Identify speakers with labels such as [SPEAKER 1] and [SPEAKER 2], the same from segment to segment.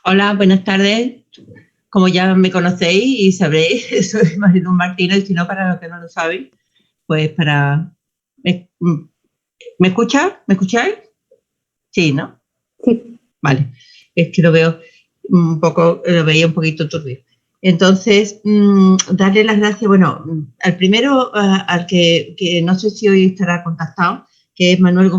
[SPEAKER 1] Hola, buenas tardes. Como ya me conocéis y sabréis, soy Mariluz Martínez, y si no, para los que no lo saben, pues para... ¿Me escuchas? ¿Me escucháis? Sí, ¿no?
[SPEAKER 2] Sí.
[SPEAKER 1] Vale. Es que lo veo lo veía un poquito turbio. Entonces, darle las gracias, bueno, al primero, al que no sé si hoy estará contactado, que es Manuel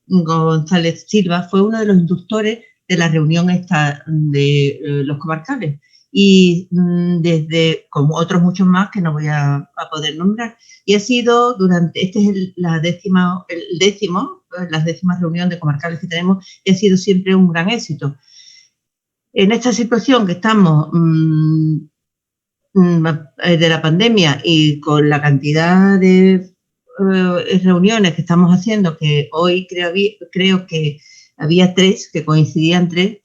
[SPEAKER 1] González Silva, fue uno de los inductores de la reunión esta de los comarcales. Y desde, como otros muchos más que no voy a poder nombrar. Y ha sido durante, este es las décimas reuniones de comarcales que tenemos, y ha sido siempre un gran éxito. En esta situación que estamos de la pandemia y con la cantidad de reuniones que estamos haciendo, que hoy creo que había 3, que coincidían 3,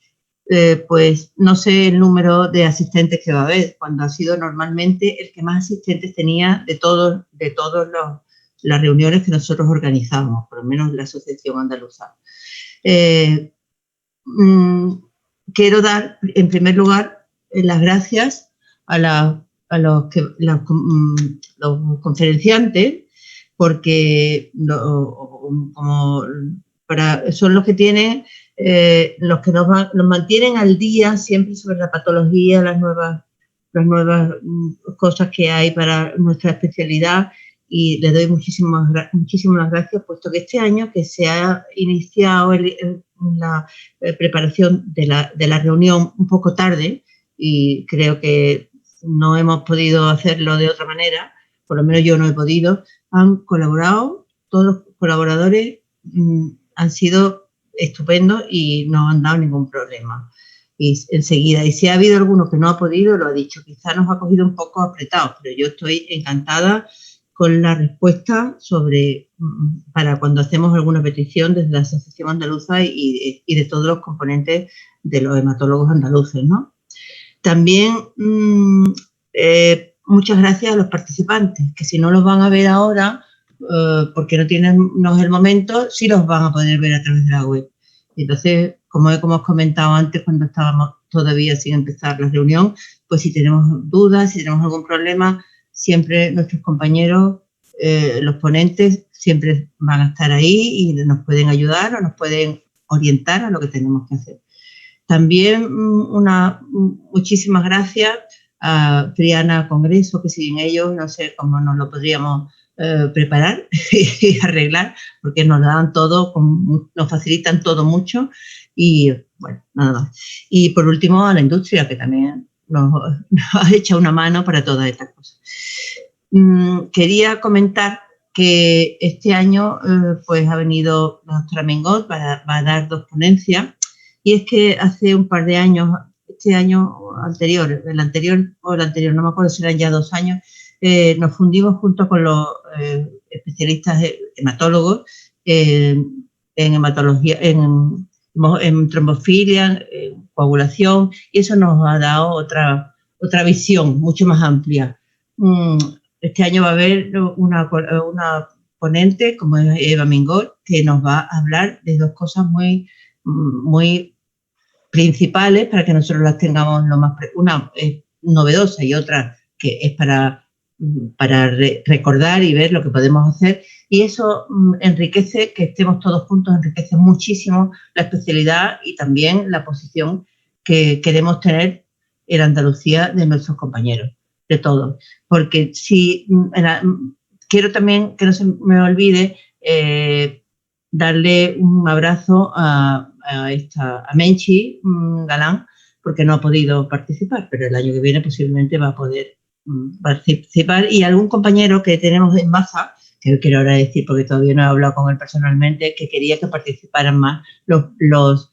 [SPEAKER 1] pues no sé el número de asistentes que va a haber, cuando ha sido normalmente el que más asistentes tenía de todas las reuniones que nosotros organizábamos, por lo menos la Asociación Andaluza. Quiero dar, en primer lugar, las gracias a los conferenciantes, porque son los que tienen, los que nos mantienen al día siempre sobre la patología, las nuevas cosas que hay para nuestra especialidad, y le doy muchísimas gracias, puesto que este año que se ha iniciado la preparación de la reunión un poco tarde, y creo que no hemos podido hacerlo de otra manera, por lo menos yo no he podido, han colaborado, todos los colaboradores han sido estupendos y no han dado ningún problema. Y enseguida, y si ha habido alguno que no ha podido, lo ha dicho, quizá nos ha cogido un poco apretados, pero yo estoy encantada con la respuesta para cuando hacemos alguna petición desde la Asociación Andaluza y de todos los componentes de los hematólogos andaluces, ¿no? También muchas gracias a los participantes, que si no los van a ver ahora, porque no es el momento, sí los van a poder ver a través de la web. Entonces, como hemos comentado antes, cuando estábamos todavía sin empezar la reunión, pues si tenemos dudas, si tenemos algún problema, siempre nuestros compañeros, los ponentes, siempre van a estar ahí y nos pueden ayudar o nos pueden orientar a lo que tenemos que hacer. También muchísimas gracias a Triana Congreso, que sin ellos no sé cómo nos lo podríamos preparar y arreglar, porque nos dan todo, nos facilitan todo mucho, y bueno, nada más. Y por último a la industria, que también nos ha echado una mano para todas estas cosas. Quería comentar que este año pues ha venido la doctora Mengot va a dar 2 ponencias, y es que hace un par de años, el anterior, no me acuerdo si eran ya 2 años, nos fundimos junto con los especialistas hematólogos en hematología, en trombofilia, coagulación, y eso nos ha dado otra visión mucho más amplia. Este año va a haber una ponente, como es Eva Mingot, que nos va a hablar de 2 cosas muy principales para que nosotros las tengamos una es novedosa y otra que es para recordar y ver lo que podemos hacer, y eso enriquece, que estemos todos juntos, enriquece muchísimo la especialidad y también la posición que queremos tener en Andalucía de nuestros compañeros, de todos, porque quiero también que no se me olvide darle un abrazo a Menchi Galán, porque no ha podido participar, pero el año que viene posiblemente va a poder participar, y algún compañero que tenemos en Baza, que quiero ahora decir porque todavía no he hablado con él personalmente, que quería que participaran más los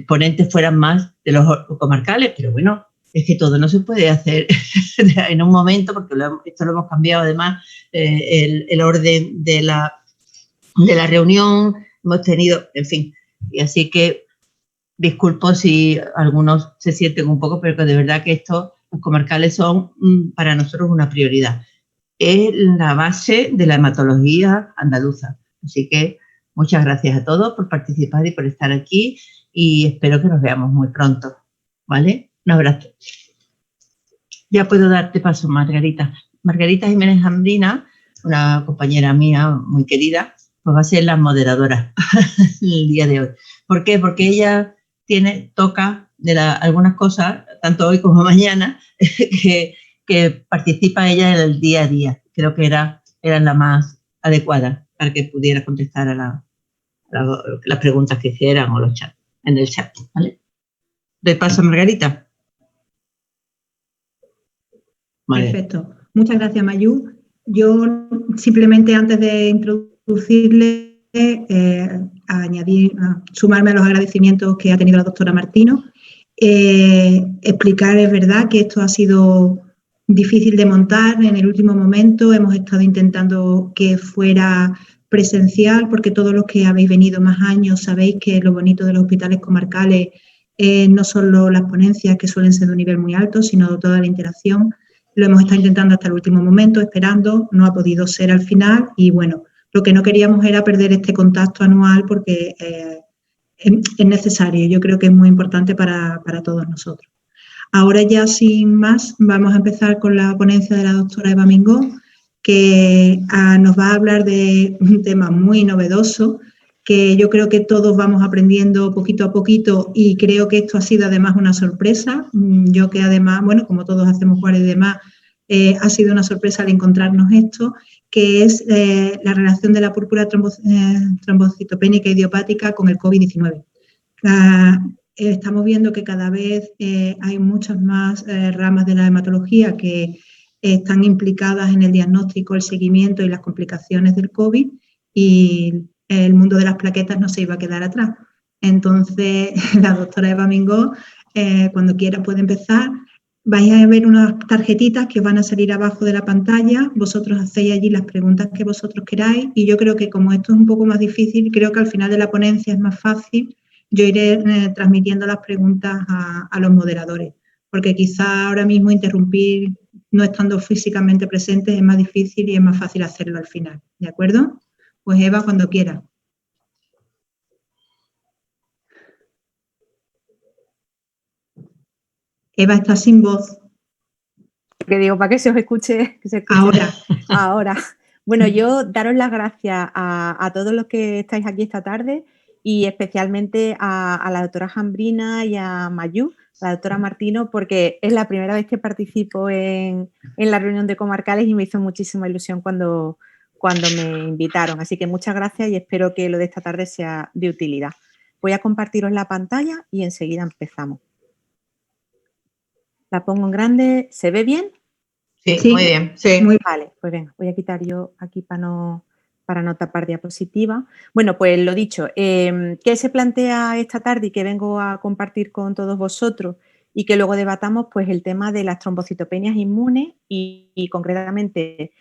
[SPEAKER 1] ponentes fueran más de los comarcales, pero bueno, es que todo no se puede hacer en un momento, porque esto lo hemos cambiado además, el orden de la reunión, hemos tenido, en fin, y así que disculpo si algunos se sienten un poco, pero que de verdad que los comarcales son para nosotros una prioridad. Es la base de la hematología andaluza. Así que muchas gracias a todos por participar y por estar aquí, y espero que nos veamos muy pronto, ¿vale? Un abrazo. Ya puedo darte paso, Margarita. Margarita Jiménez Andina, una compañera mía muy querida, pues va a ser la moderadora el día de hoy. ¿Por qué? Porque ella toca algunas cosas, tanto hoy como mañana, que participa ella en el día a día. Creo que era la más adecuada para que pudiera contestar a las preguntas que hicieran o en el chat. ¿Vale? Doy paso a Margarita.
[SPEAKER 2] Vale. Perfecto. Muchas gracias, Mayu. Yo simplemente antes de introducirle, sumarme a los agradecimientos que ha tenido la doctora Martino. Explicar, es verdad que esto ha sido difícil de montar en el último momento. Hemos estado intentando que fuera presencial, porque todos los que habéis venido más años sabéis que lo bonito de los hospitales comarcales no solo las ponencias, que suelen ser de un nivel muy alto, sino toda la interacción. Lo hemos estado intentando hasta el último momento, esperando, no ha podido ser al final y bueno, lo que no queríamos era perder este contacto anual porque es necesario, yo creo que es muy importante para todos nosotros. Ahora ya sin más vamos a empezar con la ponencia de la doctora Eva Mingó, que nos va a hablar de un tema muy novedoso, que yo creo que todos vamos aprendiendo poquito a poquito y creo que esto ha sido además una sorpresa. Yo que además, bueno, como todos hacemos guardia y demás, ha sido una sorpresa al encontrarnos esto, que es la relación de la púrpura trombocitopénica idiopática con el COVID-19. Estamos viendo que cada vez hay muchas más ramas de la hematología que están implicadas en el diagnóstico, el seguimiento y las complicaciones del COVID y el mundo de las plaquetas no se iba a quedar atrás. Entonces, la doctora Eva Mingó, cuando quiera puede empezar. Vais a ver unas tarjetitas que van a salir abajo de la pantalla. Vosotros hacéis allí las preguntas que vosotros queráis y yo creo que como esto es un poco más difícil, creo que al final de la ponencia es más fácil. Yo iré transmitiendo las preguntas a los moderadores, porque quizá ahora mismo interrumpir no estando físicamente presentes es más difícil y es más fácil hacerlo al final. ¿De acuerdo? Pues Eva, cuando quiera. Eva está sin voz.
[SPEAKER 3] Que digo, para que se os escuche. Que se escuche. Ahora. Bueno, yo daros las gracias a todos los que estáis aquí esta tarde y especialmente a la doctora Jambrina y a Mayu, la doctora Martino, porque es la primera vez que participo en la reunión de comarcales y me hizo muchísima ilusión cuando me invitaron. Así que muchas gracias y espero que lo de esta tarde sea de utilidad. Voy a compartiros la pantalla y enseguida empezamos. La pongo en grande. ¿Se ve bien?
[SPEAKER 1] Sí, muy bien. Sí.
[SPEAKER 3] Vale, pues venga, voy a quitar yo aquí para no tapar diapositiva. Bueno, pues lo dicho, ¿qué se plantea esta tarde y que vengo a compartir con todos vosotros y que luego debatamos? Pues el tema de las trombocitopenias inmunes y concretamente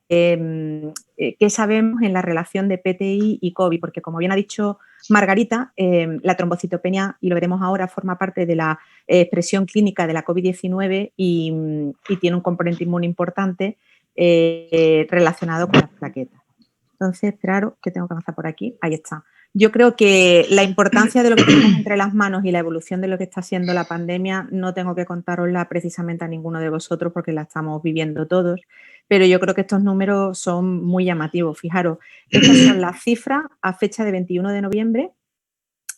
[SPEAKER 3] qué sabemos en la relación de PTI y COVID, porque como bien ha dicho Margarita, la trombocitopenia, y lo veremos ahora, forma parte de la expresión clínica de la COVID-19 y tiene un componente inmune importante relacionado con las plaquetas. Entonces, esperaros que tengo que avanzar por aquí. Ahí está. Yo creo que la importancia de lo que tenemos entre las manos y la evolución de lo que está siendo la pandemia no tengo que contárosla precisamente a ninguno de vosotros porque la estamos viviendo todos, pero yo creo que estos números son muy llamativos. Fijaros, estas son las cifras a fecha de 21 de noviembre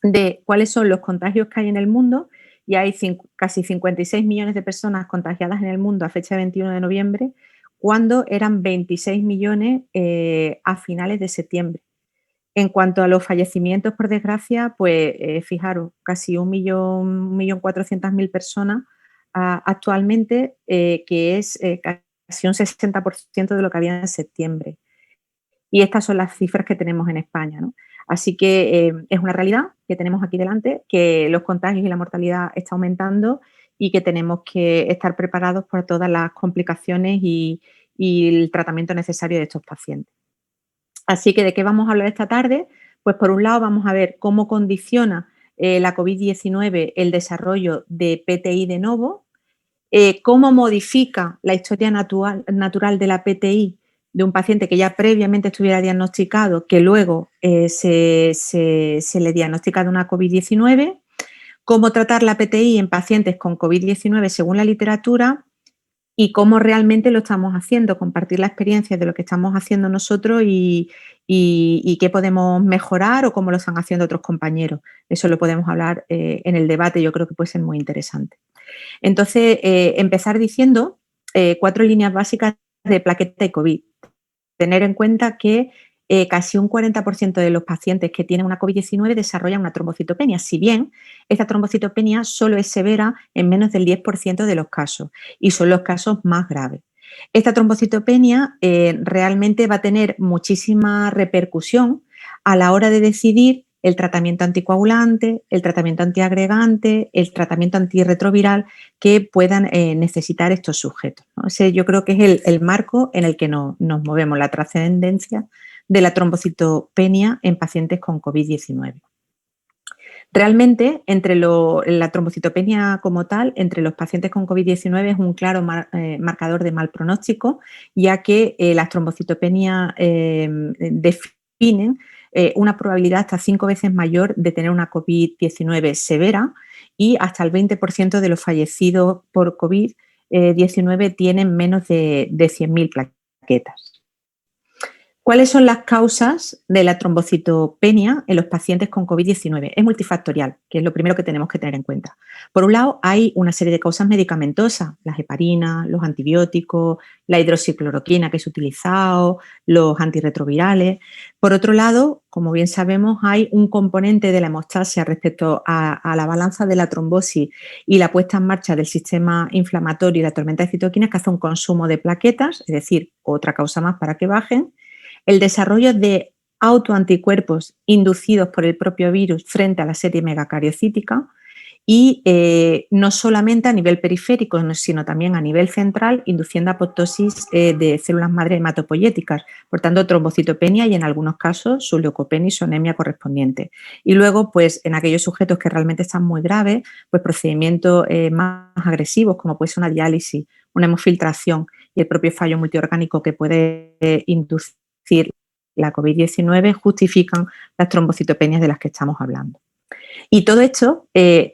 [SPEAKER 3] de cuáles son los contagios que hay en el mundo y hay casi 56 millones de personas contagiadas en el mundo a fecha de 21 de noviembre, cuando eran 26 millones a finales de septiembre. En cuanto a los fallecimientos, por desgracia, pues fijaros, casi 1.400.000 personas actualmente, que es casi un 60% de lo que había en septiembre. Y estas son las cifras que tenemos en España, ¿no? Así que es una realidad que tenemos aquí delante, que los contagios y la mortalidad está aumentando y que tenemos que estar preparados por todas las complicaciones y el tratamiento necesario de estos pacientes. Así que, ¿de qué vamos a hablar esta tarde? Pues por un lado vamos a ver cómo condiciona la COVID-19 el desarrollo de PTI de novo, cómo modifica la historia natural de la PTI de un paciente que ya previamente estuviera diagnosticado, que luego se le diagnostica de una COVID-19, cómo tratar la PTI en pacientes con COVID-19 según la literatura y cómo realmente lo estamos haciendo, compartir la experiencia de lo que estamos haciendo nosotros y qué podemos mejorar o cómo lo están haciendo otros compañeros. Eso lo podemos hablar en el debate, yo creo que puede ser muy interesante. Entonces, empezar diciendo 4 líneas básicas de plaqueta y COVID. Tener en cuenta que casi un 40% de los pacientes que tienen una COVID-19 desarrollan una trombocitopenia, si bien esta trombocitopenia solo es severa en menos del 10% de los casos y son los casos más graves. Esta trombocitopenia realmente va a tener muchísima repercusión a la hora de decidir el tratamiento anticoagulante, el tratamiento antiagregante, el tratamiento antirretroviral que puedan necesitar estos sujetos, ¿no? Ese yo creo que es el marco en el que nos movemos, la trascendencia de la trombocitopenia en pacientes con COVID-19. Realmente, la trombocitopenia como tal, entre los pacientes con COVID-19 es un claro marcador de mal pronóstico, ya que las trombocitopenias definen una probabilidad hasta 5 veces mayor de tener una COVID-19 severa y hasta el 20% de los fallecidos por COVID-19 tienen menos de 100.000 plaquetas. ¿Cuáles son las causas de la trombocitopenia en los pacientes con COVID-19? Es multifactorial, que es lo primero que tenemos que tener en cuenta. Por un lado, hay una serie de causas medicamentosas, las heparinas, los antibióticos, la hidroxicloroquina que es utilizado, los antirretrovirales. Por otro lado, como bien sabemos, hay un componente de la hemostasia respecto a la balanza de la trombosis y la puesta en marcha del sistema inflamatorio y la tormenta de citoquinas que hace un consumo de plaquetas, es decir, otra causa más para que bajen. El desarrollo de autoanticuerpos inducidos por el propio virus frente a la serie megacariocítica y no solamente a nivel periférico, sino también a nivel central, induciendo apoptosis de células madre hematopoyéticas, por tanto, trombocitopenia y en algunos casos su leucopenia y su anemia correspondiente. Y luego, pues en aquellos sujetos que realmente están muy graves, pues procedimientos más agresivos, como puede ser una diálisis, una hemofiltración y el propio fallo multiorgánico que puede inducir la COVID-19 justifican las trombocitopenias de las que estamos hablando. Y todo esto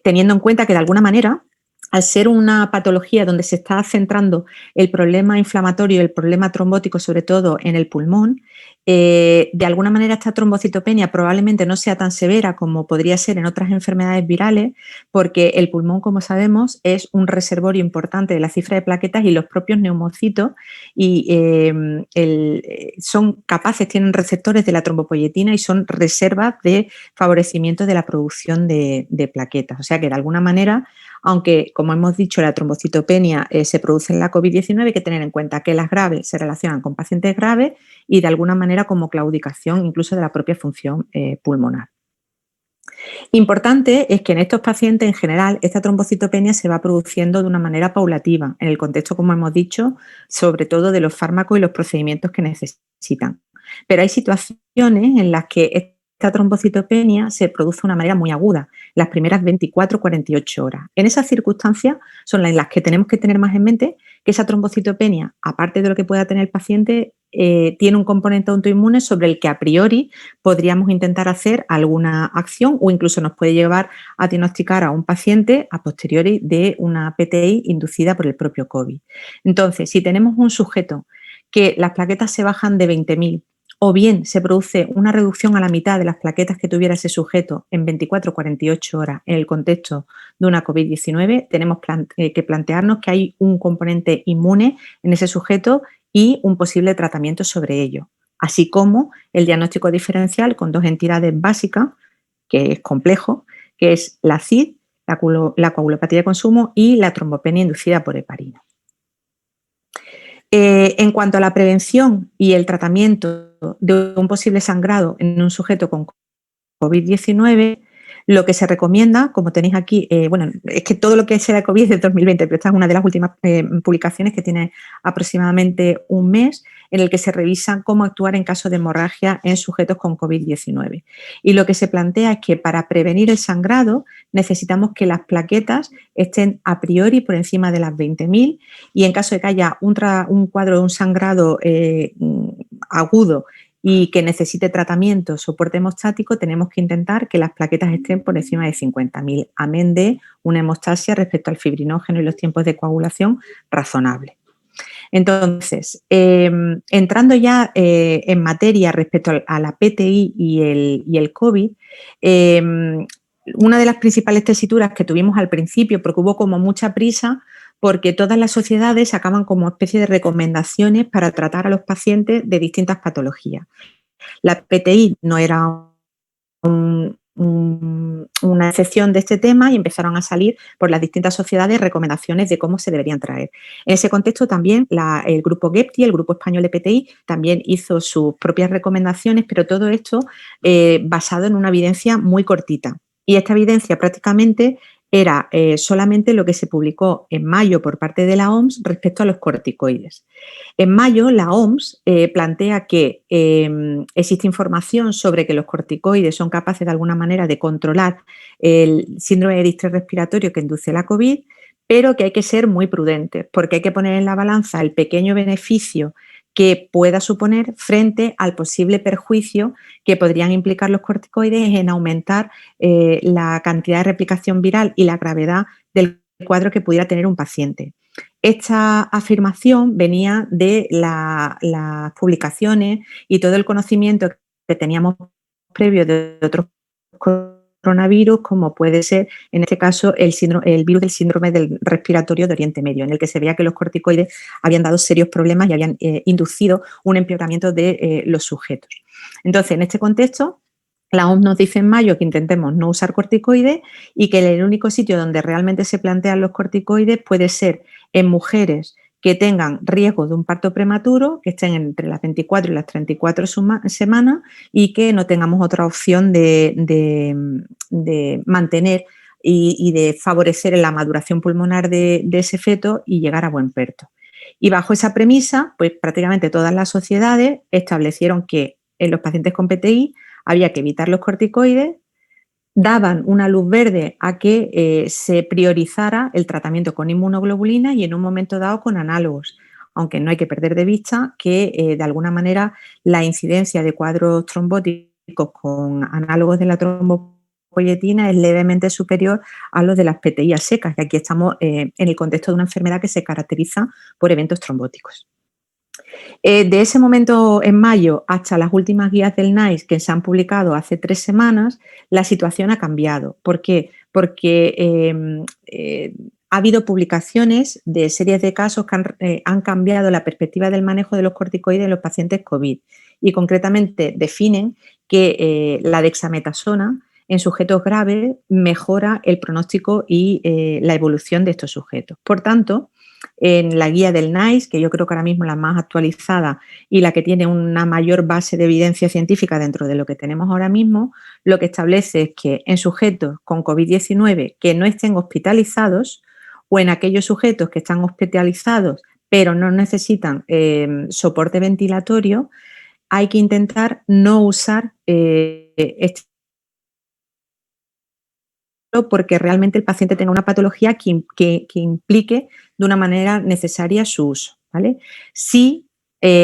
[SPEAKER 3] teniendo en cuenta que de alguna manera, al ser una patología donde se está centrando el problema inflamatorio y el problema trombótico, sobre todo en el pulmón, de alguna manera esta trombocitopenia probablemente no sea tan severa como podría ser en otras enfermedades virales, porque el pulmón, como sabemos, es un reservorio importante de la cifra de plaquetas y los propios neumocitos son capaces, tienen receptores de la trombopoyetina y son reservas de favorecimiento de la producción de plaquetas. O sea que de alguna manera, aunque, como hemos dicho, la trombocitopenia se produce en la COVID-19, hay que tener en cuenta que las graves se relacionan con pacientes graves y de alguna manera como claudicación incluso de la propia función pulmonar. Importante es que en estos pacientes en general esta trombocitopenia se va produciendo de una manera paulativa, en el contexto, como hemos dicho, sobre todo de los fármacos y los procedimientos que necesitan. Pero hay situaciones en las que esta trombocitopenia se produce de una manera muy aguda, las primeras 24-48 horas. En esas circunstancias son en las que tenemos que tener más en mente que esa trombocitopenia, aparte de lo que pueda tener el paciente, tiene un componente autoinmune sobre el que a priori podríamos intentar hacer alguna acción o incluso nos puede llevar a diagnosticar a un paciente a posteriori de una PTI inducida por el propio COVID. Entonces, si tenemos un sujeto que las plaquetas se bajan de 20.000 o bien se produce una reducción a la mitad de las plaquetas que tuviera ese sujeto en 24-48 horas en el contexto de una COVID-19, tenemos que plantearnos que hay un componente inmune en ese sujeto y un posible tratamiento sobre ello, así como el diagnóstico diferencial con 2 entidades básicas, que es complejo, que es la CID, la coagulopatía de consumo y la trombopenia inducida por heparina. En cuanto a la prevención y el tratamiento de un posible sangrado en un sujeto con COVID-19, Lo que se recomienda, como tenéis aquí, bueno, es que todo lo que sea de COVID es de 2020, pero esta es una de las últimas publicaciones que tiene aproximadamente un mes, en el que se revisa cómo actuar en caso de hemorragia en sujetos con COVID-19. Y lo que se plantea es que para prevenir el sangrado necesitamos que las plaquetas estén a priori por encima de las 20.000 y en caso de que haya un cuadro de un sangrado agudo y que necesite tratamiento, soporte hemostático, tenemos que intentar que las plaquetas estén por encima de 50.000, amén de una hemostasia respecto al fibrinógeno y los tiempos de coagulación razonable. Entonces, entrando ya en materia respecto a la PTI y el COVID, una de las principales tesituras que tuvimos al principio, porque hubo como mucha prisa, porque todas las sociedades sacaban como especie de recomendaciones para tratar a los pacientes de distintas patologías. La PTI no era una excepción de este tema y empezaron a salir por las distintas sociedades recomendaciones de cómo se deberían traer. En ese contexto también el grupo GEPTI, el Grupo Español de PTI, también hizo sus propias recomendaciones, pero todo esto basado en una evidencia muy cortita. Y esta evidencia prácticamente era solamente lo que se publicó en mayo por parte de la OMS respecto a los corticoides. En mayo, la OMS plantea que existe información sobre que los corticoides son capaces de alguna manera de controlar el síndrome de distrés respiratorio que induce la COVID, pero que hay que ser muy prudentes porque hay que poner en la balanza el pequeño beneficio que pueda suponer frente al posible perjuicio que podrían implicar los corticoides en aumentar la cantidad de replicación viral y la gravedad del cuadro que pudiera tener un paciente. Esta afirmación venía de las publicaciones y todo el conocimiento que teníamos previo de otros coronavirus, como puede ser, en este caso, el virus del síndrome del respiratorio de Oriente Medio, en el que se veía que los corticoides habían dado serios problemas y habían inducido un empeoramiento de los sujetos. Entonces, en este contexto, la OMS nos dice en mayo que intentemos no usar corticoides y que el único sitio donde realmente se plantean los corticoides puede ser en mujeres que tengan riesgo de un parto prematuro, que estén entre las 24 y las 34 semanas y que no tengamos otra opción de mantener y de favorecer la maduración pulmonar de ese feto y llegar a buen parto. Y bajo esa premisa, pues prácticamente todas las sociedades establecieron que en los pacientes con PTI había que evitar los corticoides, daban una luz verde a que se priorizara el tratamiento con inmunoglobulina y en un momento dado con análogos, aunque no hay que perder de vista que de alguna manera la incidencia de cuadros trombóticos con análogos de la trombopoyetina es levemente superior a los de las PTI a secas, y aquí estamos en el contexto de una enfermedad que se caracteriza por eventos trombóticos. De ese momento en mayo hasta las últimas guías del NICE que se han publicado hace 3 semanas, la situación ha cambiado. ¿Por qué? Porque ha habido publicaciones de series de casos que han cambiado la perspectiva del manejo de los corticoides en los pacientes COVID y concretamente definen que la dexametasona en sujetos graves mejora el pronóstico y la evolución de estos sujetos. Por tanto, en la guía del NICE, que yo creo que ahora mismo la más actualizada y la que tiene una mayor base de evidencia científica dentro de lo que tenemos ahora mismo, lo que establece es que en sujetos con COVID-19 que no estén hospitalizados o en aquellos sujetos que están hospitalizados pero no necesitan soporte ventilatorio, hay que intentar no usar porque realmente el paciente tenga una patología que implique de una manera necesaria su uso, ¿vale? Sí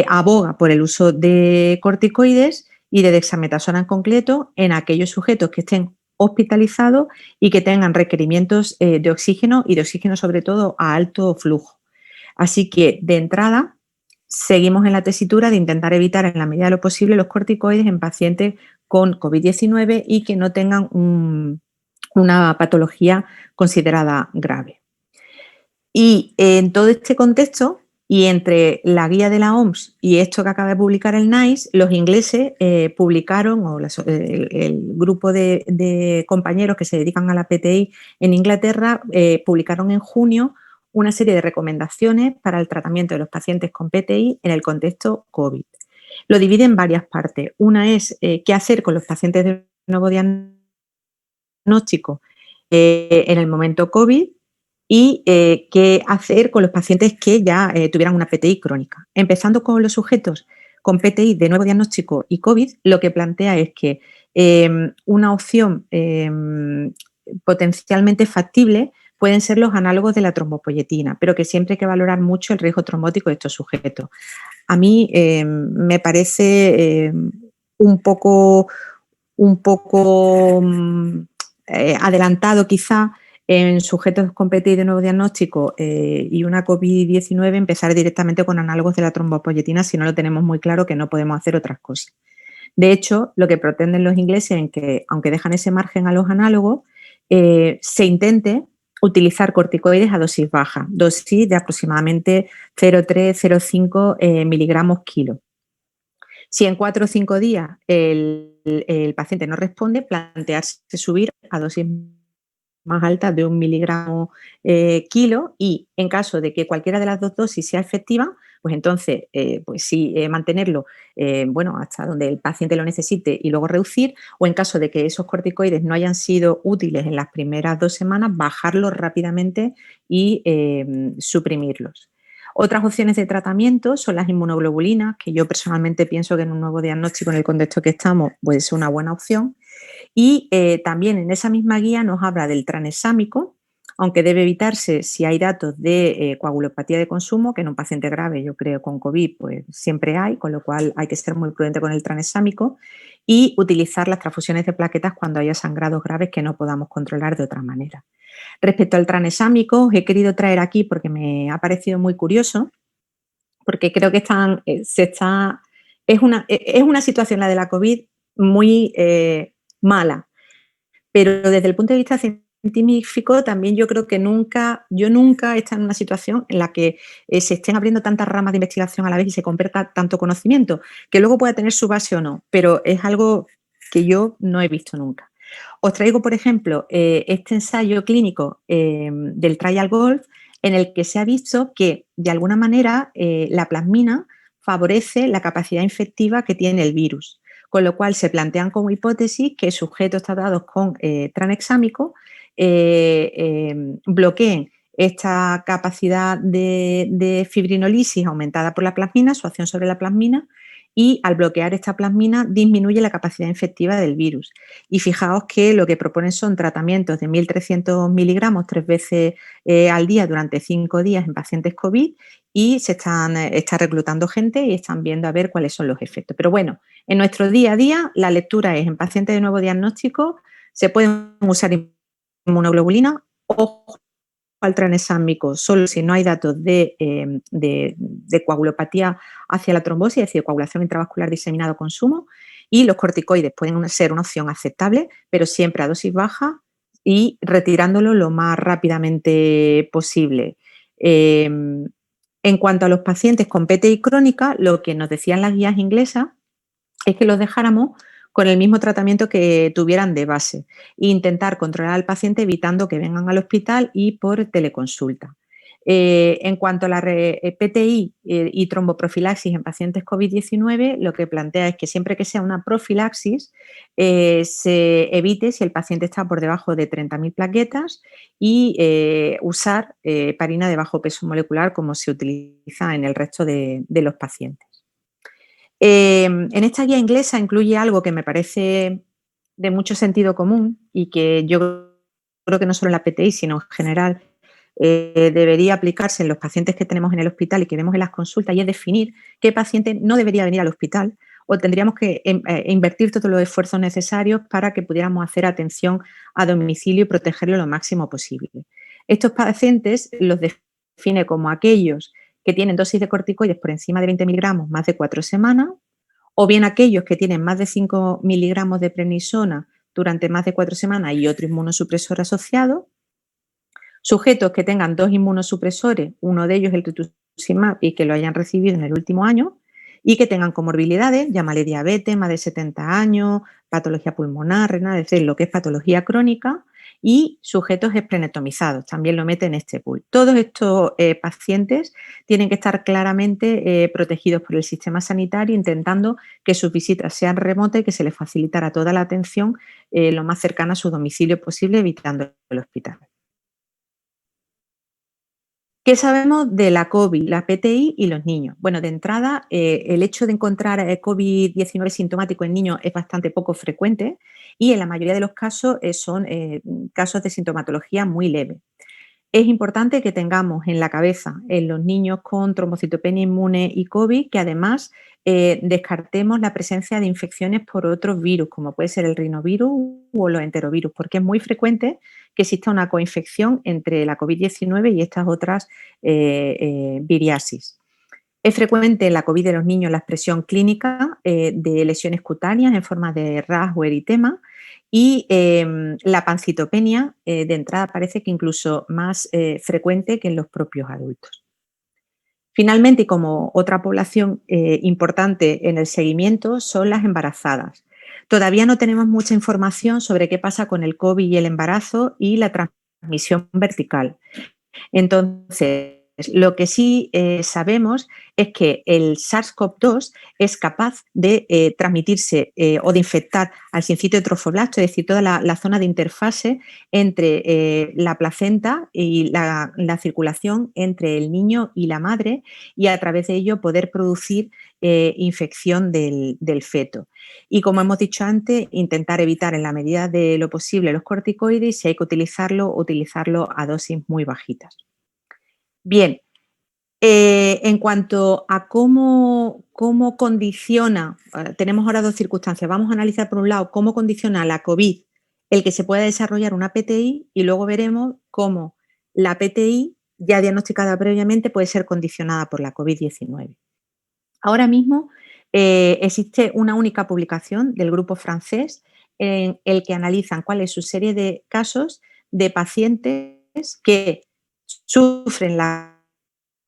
[SPEAKER 3] aboga por el uso de corticoides y de dexametasona en concreto en aquellos sujetos que estén hospitalizados y que tengan requerimientos de oxígeno y de oxígeno sobre todo a alto flujo. Así que de entrada seguimos en la tesitura de intentar evitar en la medida de lo posible los corticoides en pacientes con COVID-19 y que no tengan una patología considerada grave. Y en todo este contexto, y entre la guía de la OMS y esto que acaba de publicar el NICE, los ingleses publicaron, o el grupo de compañeros que se dedican a la PTI en Inglaterra, publicaron en junio una serie de recomendaciones para el tratamiento de los pacientes con PTI en el contexto COVID. Lo divide en varias partes. Una es qué hacer con los pacientes de nuevo diagnóstico diagnóstico en el momento COVID y qué hacer con los pacientes que ya tuvieran una PTI crónica. Empezando con los sujetos con PTI de nuevo diagnóstico y COVID, lo que plantea es que una opción potencialmente factible pueden ser los análogos de la trombopoyetina, pero que siempre hay que valorar mucho el riesgo trombótico de estos sujetos. A mí me parece un poco adelantado quizá en sujetos con PTI de nuevo diagnóstico y una COVID-19 empezar directamente con análogos de la trombopoyetina si no lo tenemos muy claro que no podemos hacer otras cosas. De hecho, lo que pretenden los ingleses es que, aunque dejan ese margen a los análogos, se intente utilizar corticoides a dosis baja, dosis de aproximadamente 0,3-0,5 miligramos kilo. Si en 4 o 5 días el paciente no responde, plantearse subir a dosis más altas de 1 miligramo kilo y en caso de que cualquiera de las dos dosis sea efectiva, pues entonces pues sí mantenerlo bueno, hasta donde el paciente lo necesite y luego reducir, o en caso de que esos corticoides no hayan sido útiles en las primeras 2 semanas, bajarlos rápidamente y suprimirlos. Otras opciones de tratamiento son las inmunoglobulinas, que yo personalmente pienso que en un nuevo diagnóstico en el contexto que estamos puede ser una buena opción. Y también en esa misma guía nos habla del tranexámico, aunque debe evitarse si hay datos de coagulopatía de consumo, que en un paciente grave, yo creo, con COVID, pues siempre hay, con lo cual hay que ser muy prudente con el tranexámico y utilizar las transfusiones de plaquetas cuando haya sangrados graves que no podamos controlar de otra manera. Respecto al tranexámico, os he querido traer aquí porque me ha parecido muy curioso, porque creo que es una situación, la de la COVID, muy mala, pero desde el punto de vista científico también yo creo que yo nunca he estado en una situación en la que se estén abriendo tantas ramas de investigación a la vez y se convierta tanto conocimiento, que luego pueda tener su base o no, pero es algo que yo no he visto nunca. Os traigo, por ejemplo, este ensayo clínico del Trial Golf, en el que se ha visto que, de alguna manera, la plasmina favorece la capacidad infectiva que tiene el virus, con lo cual se plantean como hipótesis que sujetos tratados con tranexámico bloqueen esta capacidad de fibrinolisis aumentada por la plasmina, su acción sobre la plasmina, y al bloquear esta plasmina disminuye la capacidad infectiva del virus. Y fijaos que lo que proponen son tratamientos de 1.300 miligramos 3 veces al día durante 5 días en pacientes COVID y se está reclutando gente y están viendo a ver cuáles son los efectos. Pero bueno, en nuestro día a día la lectura es en pacientes de nuevo diagnóstico se pueden usar inmunoglobulina o al tranexámico solo si no hay datos de coagulopatía hacia la trombosis, es decir, coagulación intravascular diseminada o consumo, y los corticoides pueden ser una opción aceptable, pero siempre a dosis baja y retirándolo lo más rápidamente posible. En cuanto a los pacientes con PTI crónica, lo que nos decían las guías inglesas es que los dejáramos con el mismo tratamiento que tuvieran de base e intentar controlar al paciente evitando que vengan al hospital y por teleconsulta. En cuanto a la PTI y tromboprofilaxis en pacientes COVID-19, lo que plantea es que siempre que sea una profilaxis se evite si el paciente está por debajo de 30.000 plaquetas y usar heparina de bajo peso molecular como se utiliza en el resto de los pacientes. En esta guía inglesa incluye algo que me parece de mucho sentido común y que yo creo que no solo en la PTI, sino en general debería aplicarse en los pacientes que tenemos en el hospital y que vemos en las consultas, y es definir qué paciente no debería venir al hospital o tendríamos que invertir todos los esfuerzos necesarios para que pudiéramos hacer atención a domicilio y protegerlo lo máximo posible. Estos pacientes los define como aquellos que tienen dosis de corticoides por encima de 20 miligramos más de 4 semanas, o bien aquellos que tienen más de 5 miligramos de prednisona durante más de 4 semanas y otro inmunosupresor asociado, sujetos que tengan 2 inmunosupresores, uno de ellos el rituximab, y que lo hayan recibido en el último año, y que tengan comorbilidades, llámale diabetes, más de 70 años, patología pulmonar, renal, es decir, lo que es patología crónica, y sujetos esplenectomizados, también lo mete en este pool. Todos estos pacientes tienen que estar claramente protegidos por el sistema sanitario, intentando que sus visitas sean remotas y que se les facilitara toda la atención lo más cercana a su domicilio posible, evitando el hospital. ¿Qué sabemos de la COVID, la PTI y los niños? Bueno, de entrada, el hecho de encontrar COVID-19 sintomático en niños es bastante poco frecuente y en la mayoría de los casos son casos de sintomatología muy leve. Es importante que tengamos en la cabeza en los niños con trombocitopenia inmune y COVID que además descartemos la presencia de infecciones por otros virus, como puede ser el rinovirus o los enterovirus, porque es muy frecuente que exista una coinfección entre la COVID-19 y estas otras viriasis. Es frecuente en la COVID de los niños la expresión clínica de lesiones cutáneas en forma de ras o eritema y la pancitopenia de entrada parece que incluso más frecuente que en los propios adultos. Finalmente, y como otra población importante en el seguimiento, son las embarazadas. Todavía no tenemos mucha información sobre qué pasa con el COVID y el embarazo y la transmisión vertical. Entonces, lo que sí sabemos es que el SARS-CoV-2 es capaz de transmitirse o de infectar al sincito trofoblasto, es decir, toda la zona de interfase entre la placenta y la circulación entre el niño y la madre y a través de ello poder producir infección del feto. Y como hemos dicho antes, intentar evitar en la medida de lo posible los corticoides y si hay que utilizarlo a dosis muy bajitas. Bien, en cuanto a cómo condiciona, tenemos ahora dos circunstancias. Vamos a analizar por un lado cómo condiciona la COVID el que se pueda desarrollar una PTI y luego veremos cómo la PTI ya diagnosticada previamente puede ser condicionada por la COVID-19. Ahora mismo existe una única publicación del grupo francés en el que analizan cuál es su serie de casos de pacientes que sufren la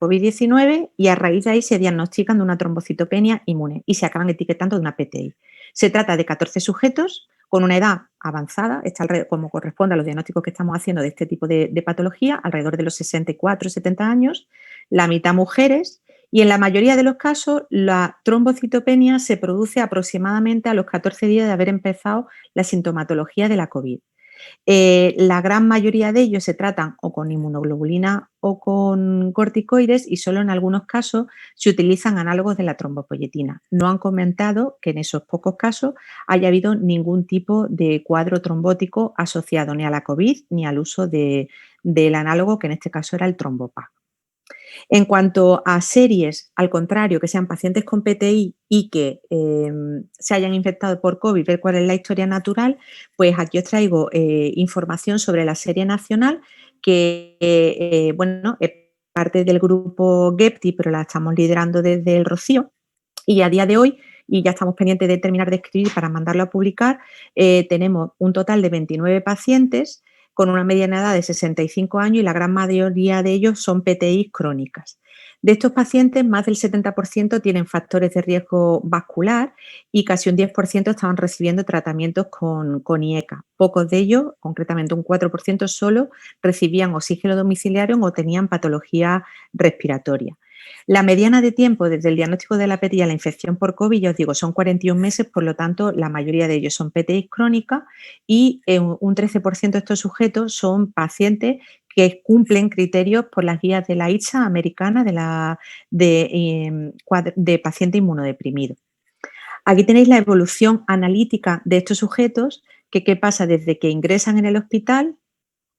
[SPEAKER 3] COVID-19 y a raíz de ahí se diagnostican de una trombocitopenia inmune y se acaban etiquetando de una PTI. Se trata de 14 sujetos con una edad avanzada, como corresponde a los diagnósticos que estamos haciendo de este tipo de patología, alrededor de los 64 70 años, la mitad mujeres y en la mayoría de los casos la trombocitopenia se produce aproximadamente a los 14 días de haber empezado la sintomatología de la COVID. La gran mayoría de ellos se tratan o con inmunoglobulina o con corticoides y solo en algunos casos se utilizan análogos de la trombopoyetina. No han comentado que en esos pocos casos haya habido ningún tipo de cuadro trombótico asociado ni a la COVID ni al uso del análogo, que en este caso era el trombopac. En cuanto a series, al contrario, que sean pacientes con PTI y que se hayan infectado por COVID, ver cuál es la historia natural, pues aquí os traigo información sobre la serie nacional que, bueno, es parte del grupo GEPTI, pero la estamos liderando desde el Rocío y a día de hoy, y ya estamos pendientes de terminar de escribir para mandarlo a publicar, tenemos un total de 29 pacientes con una mediana edad de 65 años y la gran mayoría de ellos son PTI crónicas. De estos pacientes, más del 70% tienen factores de riesgo vascular y casi un 10% estaban recibiendo tratamientos con IECA. Pocos de ellos, concretamente un 4% solo, recibían oxígeno domiciliario o tenían patología respiratoria. La mediana de tiempo desde el diagnóstico de la PTI a la infección por COVID, ya os digo, son 41 meses, por lo tanto, la mayoría de ellos son PTI crónicas y un 13% de estos sujetos son pacientes que cumplen criterios por las guías de la IHSA americana de paciente inmunodeprimido. Aquí tenéis la evolución analítica de estos sujetos, que qué pasa desde que ingresan en el hospital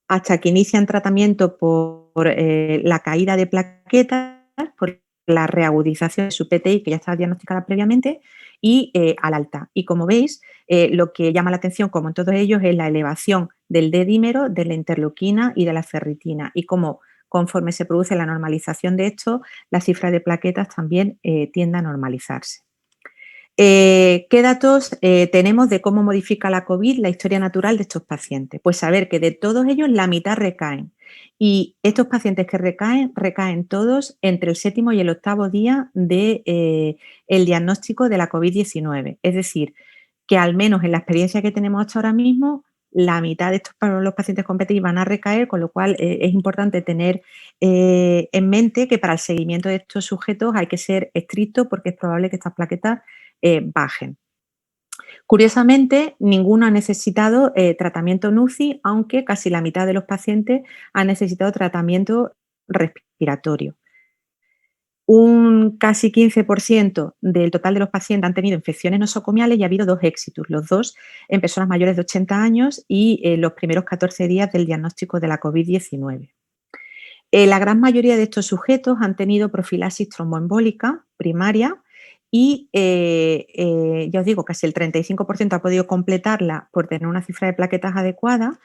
[SPEAKER 3] hasta que inician tratamiento por la caída de plaquetas, por la reagudización de su PTI, que ya estaba diagnosticada previamente, y al alta. Y como veis, lo que llama la atención, como en todos ellos, es la elevación del D-dímero, de la interleuquina y de la ferritina. Y como conforme se produce la normalización de esto, la cifra de plaquetas también tiende a normalizarse. ¿Qué datos tenemos de cómo modifica la COVID la historia natural de estos pacientes? Pues saber que de todos ellos la mitad recaen y estos pacientes que recaen todos entre el 7º y el 8º día del diagnóstico de la COVID-19. Es decir, que al menos en la experiencia que tenemos hasta ahora mismo, la mitad de los pacientes con PTI van a recaer, con lo cual es importante tener en mente que para el seguimiento de estos sujetos hay que ser estricto porque es probable que estas plaquetas bajen. Curiosamente, ninguno ha necesitado tratamiento NUCI, aunque casi la mitad de los pacientes han necesitado tratamiento respiratorio. Un casi 15% del total de los pacientes han tenido infecciones nosocomiales y ha habido 2 éxitos, los 2 en personas mayores de 80 años y los primeros 14 días del diagnóstico de la COVID-19. La gran mayoría de estos sujetos han tenido profilaxis tromboembólica primaria y, ya os digo, casi el 35% ha podido completarla por tener una cifra de plaquetas adecuada,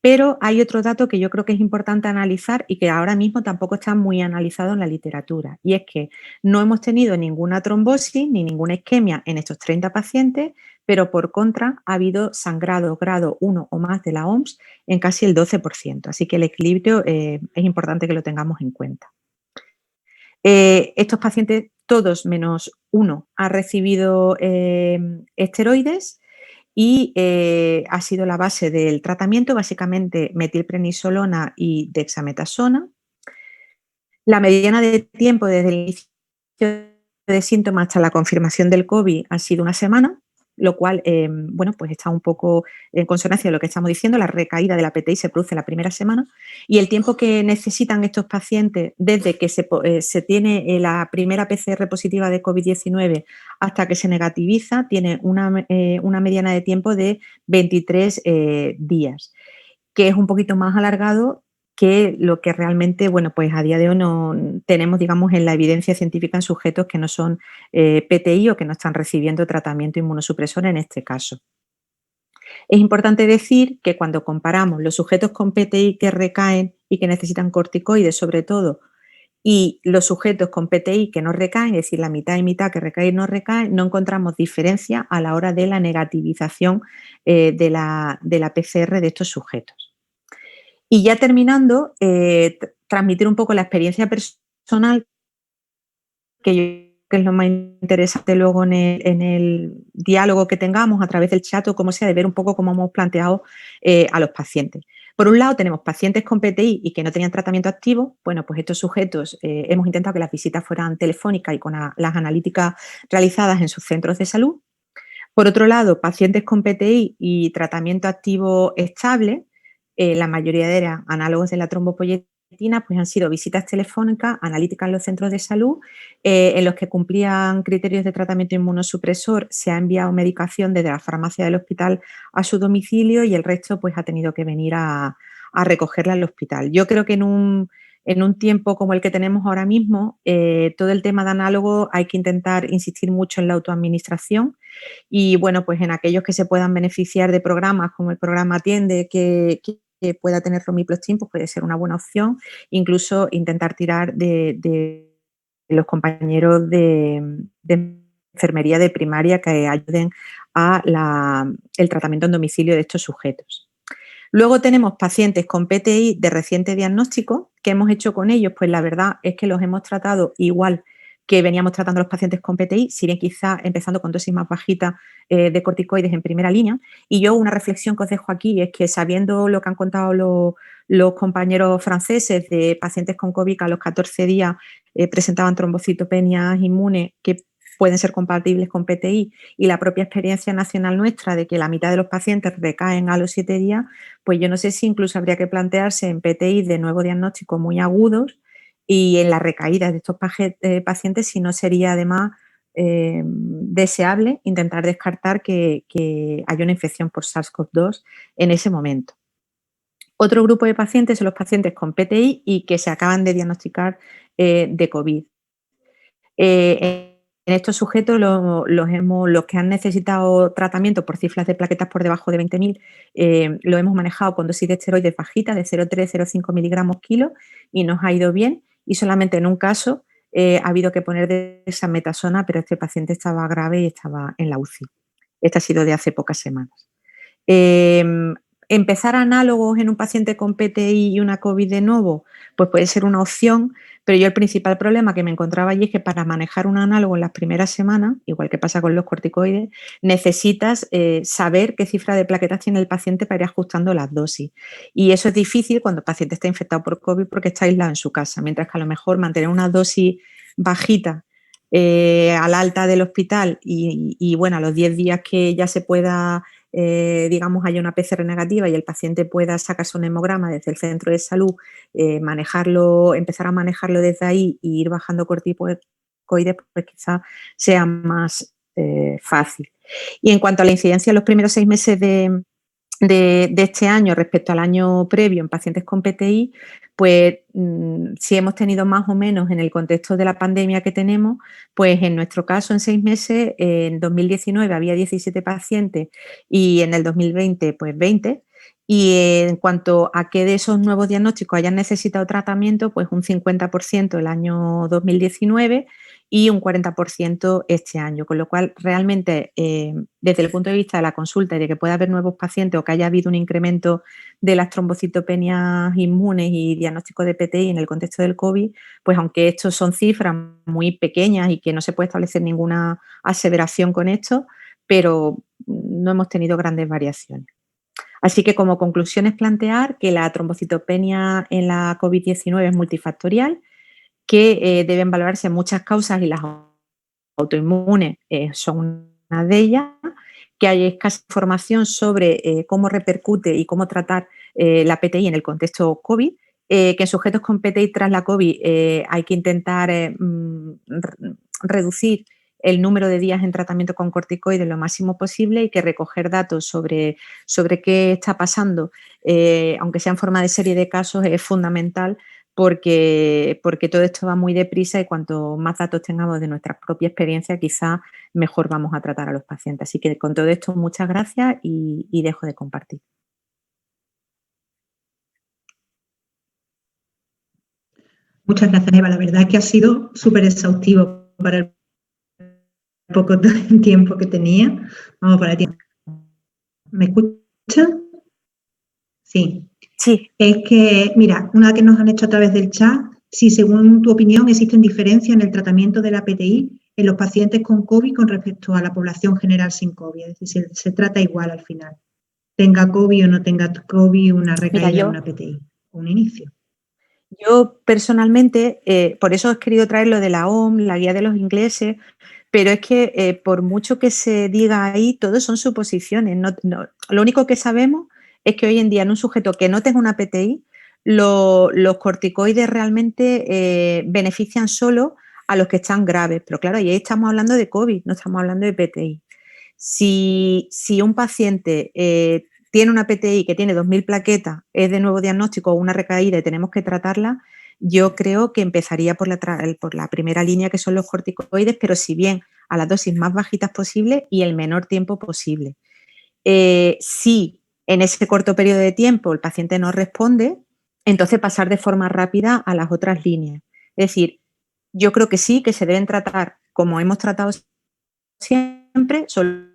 [SPEAKER 3] pero hay otro dato que yo creo que es importante analizar y que ahora mismo tampoco está muy analizado en la literatura, y es que no hemos tenido ninguna trombosis ni ninguna isquemia en estos 30 pacientes, pero por contra ha habido sangrado grado 1 o más de la OMS en casi el 12%, así que el equilibrio es importante que lo tengamos en cuenta. Estos pacientes, todos menos uno, han recibido esteroides y ha sido la base del tratamiento, básicamente metilprednisolona y dexametasona. La mediana de tiempo desde el inicio de síntomas hasta la confirmación del COVID ha sido 1 semana, lo cual, bueno, pues está un poco en consonancia de lo que estamos diciendo. La recaída de la PTI se produce en la primera semana y el tiempo que necesitan estos pacientes desde que se tiene la primera PCR positiva de COVID-19 hasta que se negativiza tiene una mediana de tiempo de 23 días, que es un poquito más alargado que lo que realmente, bueno, pues a día de hoy no tenemos, digamos, en la evidencia científica en sujetos que no son PTI o que no están recibiendo tratamiento inmunosupresor en este caso. Es importante decir que cuando comparamos los sujetos con PTI que recaen y que necesitan corticoides, sobre todo, y los sujetos con PTI que no recaen, es decir, la mitad y mitad que recaen y no recaen, no encontramos diferencia a la hora de la negativización de la PCR de estos sujetos. Y ya terminando, transmitir un poco la experiencia personal, que yo creo que es lo más interesante luego en el diálogo que tengamos a través del chat o como sea, de ver un poco cómo hemos planteado a los pacientes. Por un lado, tenemos pacientes con PTI y que no tenían tratamiento activo. Bueno, pues estos sujetos hemos intentado que las visitas fueran telefónicas y con las analíticas realizadas en sus centros de salud. Por otro lado, pacientes con PTI y tratamiento activo estable, la mayoría de ellas análogos de la trombopoyetina, pues han sido visitas telefónicas, analíticas en los centros de salud, en los que cumplían criterios de tratamiento inmunosupresor, se ha enviado medicación desde la farmacia del hospital a su domicilio y el resto pues ha tenido que venir a recogerla al hospital. Yo creo que en un tiempo como el que tenemos ahora mismo, todo el tema de análogo hay que intentar insistir mucho en la autoadministración y, bueno, pues en aquellos que se puedan beneficiar de programas como el programa Atiende, que pueda tener Romiplastin, pues puede ser una buena opción. Incluso intentar tirar de los compañeros de enfermería de primaria que ayuden a el tratamiento en domicilio de estos sujetos. Luego tenemos pacientes con PTI de reciente diagnóstico. ¿Qué hemos hecho con ellos? Pues la verdad es que los hemos tratado igual que veníamos tratando a los pacientes con PTI, si bien quizá empezando con dosis más bajitas de corticoides en primera línea. Y yo una reflexión que os dejo aquí es que sabiendo lo que han contado los compañeros franceses de pacientes con COVID que a los 14 días presentaban trombocitopenias inmunes que pueden ser compatibles con PTI y la propia experiencia nacional nuestra de que la mitad de los pacientes recaen a los 7 días, pues yo no sé si incluso habría que plantearse en PTI de nuevo diagnóstico muy agudos y en las recaídas de estos pacientes, si no sería además deseable intentar descartar que haya una infección por SARS-CoV-2 en ese momento. Otro grupo de pacientes son los pacientes con PTI y que se acaban de diagnosticar de COVID. En estos sujetos, los que han necesitado tratamiento por cifras de plaquetas por debajo de 20.000, lo hemos manejado con dosis de esteroides bajitas de 0,3-0,5 miligramos kilo y nos ha ido bien. Y solamente en un caso ha habido que poner dexametasona, pero este paciente estaba grave y estaba en la UCI. Este ha sido de hace pocas semanas. empezar análogos en un paciente con PTI y una COVID de novo, pues puede ser una opción, pero yo el principal problema que me encontraba allí es que para manejar un análogo en las primeras semanas, igual que pasa con los corticoides, necesitas saber qué cifra de plaquetas tiene el paciente para ir ajustando las dosis. Y eso es difícil cuando el paciente está infectado por COVID porque está aislado en su casa, mientras que a lo mejor mantener una dosis bajita al alta del hospital y bueno, a los 10 días que ya se pueda, digamos, haya una PCR negativa y el paciente pueda sacarse un hemograma desde el centro de salud, manejarlo, empezar a manejarlo desde ahí e ir bajando corticoides, pues quizás sea más fácil. Y en cuanto a la incidencia en los primeros 6 meses de este año respecto al año previo en pacientes con PTI, pues si hemos tenido más o menos en el contexto de la pandemia que tenemos, pues en nuestro caso en 6 meses, en 2019 había 17 pacientes y en el 2020 pues 20. Y en cuanto a que de esos nuevos diagnósticos hayan necesitado tratamiento, pues un 50% el año 2019 y un 40% este año, con lo cual realmente desde el punto de vista de la consulta y de que pueda haber nuevos pacientes o que haya habido un incremento de las trombocitopenias inmunes y diagnóstico de PTI en el contexto del COVID, pues aunque estos son cifras muy pequeñas y que no se puede establecer ninguna aseveración con esto, pero no hemos tenido grandes variaciones. Así que como conclusión es plantear que la trombocitopenia en la COVID-19 es multifactorial, que deben valorarse muchas causas y las autoinmunes son una de ellas, que hay escasa información sobre cómo repercute y cómo tratar la PTI en el contexto COVID, que en sujetos con PTI tras la COVID hay que intentar reducir el número de días en tratamiento con corticoides lo máximo posible y que recoger datos sobre qué está pasando, aunque sea en forma de serie de casos, es fundamental porque todo esto va muy deprisa y cuanto más datos tengamos de nuestra propia experiencia, quizá mejor vamos a tratar a los pacientes. Así que con todo esto, muchas gracias y dejo de compartir.
[SPEAKER 2] Muchas gracias, Eva. La verdad es que ha sido súper exhaustivo para el poco tiempo que tenía. Vamos para el tiempo. ¿Me escuchan? Sí.
[SPEAKER 3] Sí.
[SPEAKER 2] Es que, mira, una que nos han hecho a través del chat, si según tu opinión existen diferencias en el tratamiento de la PTI en los pacientes con COVID con respecto a la población general sin COVID, es decir, se trata igual al final, tenga COVID o no tenga COVID, una recaída en una PTI, un inicio.
[SPEAKER 3] Yo personalmente, por eso he querido traer lo de la OMS, la guía de los ingleses, pero es que por mucho que se diga ahí, todo son suposiciones. Lo único que sabemos es que hoy en día en un sujeto que no tenga una PTI, los corticoides realmente benefician solo a los que están graves. Pero claro, ahí estamos hablando de COVID, no estamos hablando de PTI. Si un paciente tiene una PTI que tiene 2.000 plaquetas, es de nuevo diagnóstico o una recaída y tenemos que tratarla, yo creo que empezaría por la primera línea, que son los corticoides, pero si bien a las dosis más bajitas posible y el menor tiempo posible. Si en ese corto periodo de tiempo el paciente no responde, entonces pasar de forma rápida a las otras líneas. Es decir, yo creo que sí, que se deben tratar como hemos tratado siempre, solo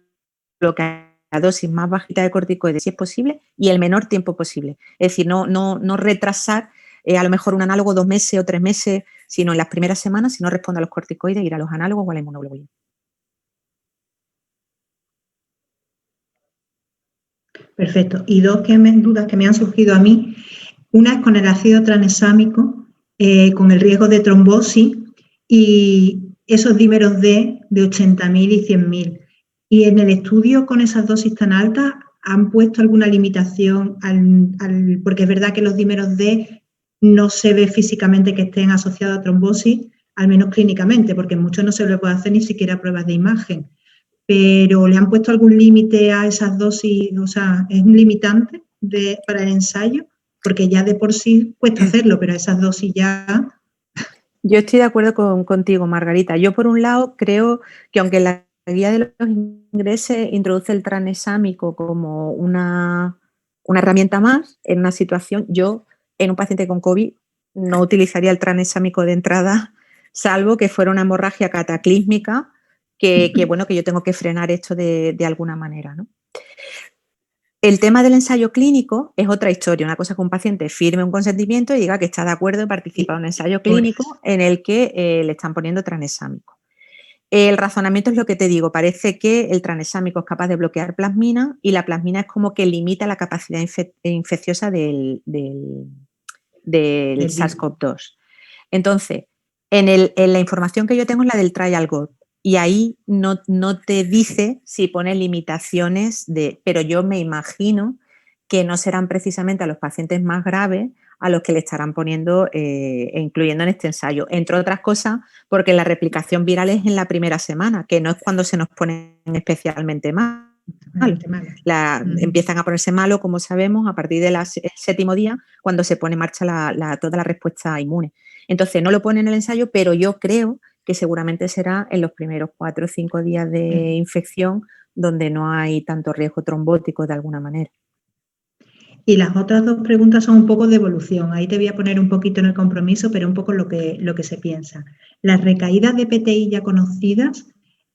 [SPEAKER 3] que a la dosis más bajita de corticoides si es posible y el menor tiempo posible. Es decir, no retrasar a lo mejor un análogo 2 meses o 3 meses, sino en las primeras semanas, si no responde a los corticoides, ir a los análogos o a la inmunoglobulina.
[SPEAKER 2] Perfecto. Y dos dudas que me han surgido a mí. Una es con el ácido tranexámico, con el riesgo de trombosis y esos dímeros D de 80.000 y 100.000. Y en el estudio con esas dosis tan altas, ¿han puesto alguna limitación porque es verdad que los dímeros D no se ve físicamente que estén asociados a trombosis, al menos clínicamente, porque en muchos no se le puede hacer ni siquiera pruebas de imagen? Pero ¿le han puesto algún límite a esas dosis? O sea, ¿es un limitante para el ensayo? Porque ya de por sí cuesta hacerlo, pero esas dosis ya...
[SPEAKER 3] Yo estoy de acuerdo contigo, Margarita. Yo, por un lado, creo que aunque la guía de los ingleses introduce el tranexámico como una herramienta más en una situación, yo en un paciente con COVID no utilizaría el tranexámico de entrada, salvo que fuera una hemorragia cataclísmica que yo tengo que frenar esto de alguna manera, ¿no? El tema del ensayo clínico es otra historia. Una cosa que un paciente firme un consentimiento y diga que está de acuerdo en participar en un ensayo clínico en el que le están poniendo tranexámico. El razonamiento es lo que te digo. Parece que el tranexámico es capaz de bloquear plasmina y la plasmina es como que limita la capacidad infecciosa del SARS-CoV-2. Entonces, en la información que yo tengo es la del trial-GOV y ahí no te dice si pone limitaciones pero yo me imagino que no serán precisamente a los pacientes más graves a los que le estarán poniendo e incluyendo en este ensayo. Entre otras cosas, porque la replicación viral es en la primera semana, que no es cuando se nos ponen especialmente mal. Empiezan a ponerse malo, como sabemos, a partir del séptimo día, cuando se pone en marcha toda la respuesta inmune. Entonces, no lo pone en el ensayo, pero yo creo que seguramente será en los primeros 4 o 5 días de infección donde no hay tanto riesgo trombótico de alguna manera.
[SPEAKER 2] Y las otras dos preguntas son un poco de evolución. Ahí te voy a poner un poquito en el compromiso, pero un poco lo que se piensa. ¿Las recaídas de PTI ya conocidas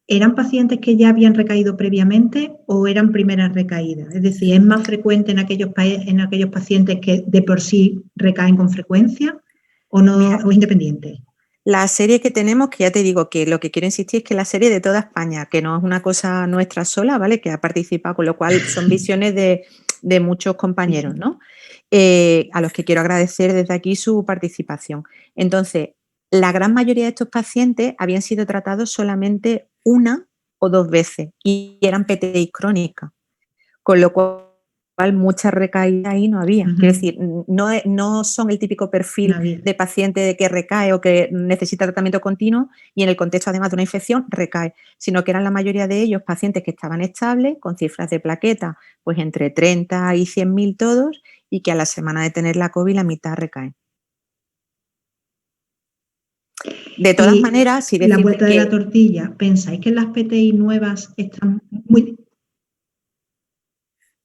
[SPEAKER 2] eran pacientes que ya habían recaído previamente o eran primeras recaídas? Es decir, ¿es más frecuente en aquellos pacientes que de por sí recaen con frecuencia o no, o independientes?
[SPEAKER 3] La serie que tenemos, que ya te digo que lo que quiero insistir es que la serie de toda España, que no es una cosa nuestra sola, ¿vale? Que ha participado, con lo cual son visiones de muchos compañeros, ¿no? A los que quiero agradecer desde aquí su participación. Entonces, la gran mayoría de estos pacientes habían sido tratados solamente 1 o 2 veces y eran PTI crónicas, con lo cual muchas recaídas ahí no había. Quiero decir, no son el típico perfil de paciente de que recae o que necesita tratamiento continuo y en el contexto además de una infección recae, sino que eran la mayoría de ellos pacientes que estaban estables, con cifras de plaquetas pues entre 30 y 100.000 todos y que a la semana de tener la COVID la mitad recaen. De todas maneras, si
[SPEAKER 2] la vuelta de la tortilla, ¿pensáis que las PTI nuevas están muy...?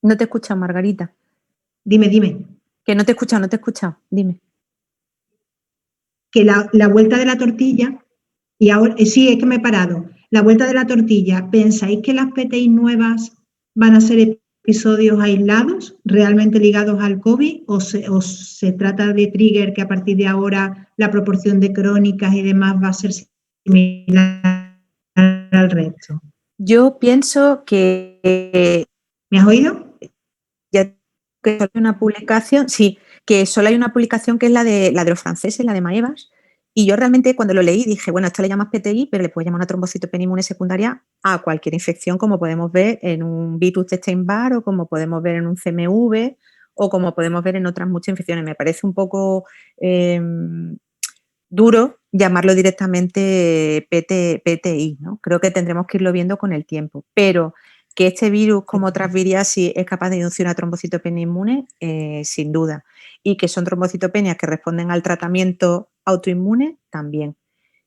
[SPEAKER 3] No te he escuchado, Margarita.
[SPEAKER 2] Dime.
[SPEAKER 3] Que no te he escuchado, dime.
[SPEAKER 2] Que la vuelta de la tortilla, y ahora, sí, es que me he parado. La vuelta de la tortilla, ¿pensáis que las PTI nuevas van a ser episodios aislados, realmente ligados al COVID, o se trata de trigger que a partir de ahora la proporción de crónicas y demás va a ser similar al resto?
[SPEAKER 3] Yo pienso que...
[SPEAKER 2] ¿Me has oído?
[SPEAKER 3] Ya que solo hay una publicación, sí, que solo hay una publicación que es la de los franceses, la de Maevas, y yo realmente cuando lo leí dije, bueno, esto le llamas PTI, pero le puedes llamar una trombocitopenia inmune secundaria a cualquier infección, como podemos ver en un virus de Epstein-Barr o como podemos ver en un CMV o como podemos ver en otras muchas infecciones. Me parece un poco duro llamarlo directamente PTI, ¿no? Creo que tendremos que irlo viendo con el tiempo, pero que este virus, como otras viriasis, es capaz de inducir una trombocitopenia inmune, sin duda. Y que son trombocitopenias que responden al tratamiento autoinmune, también.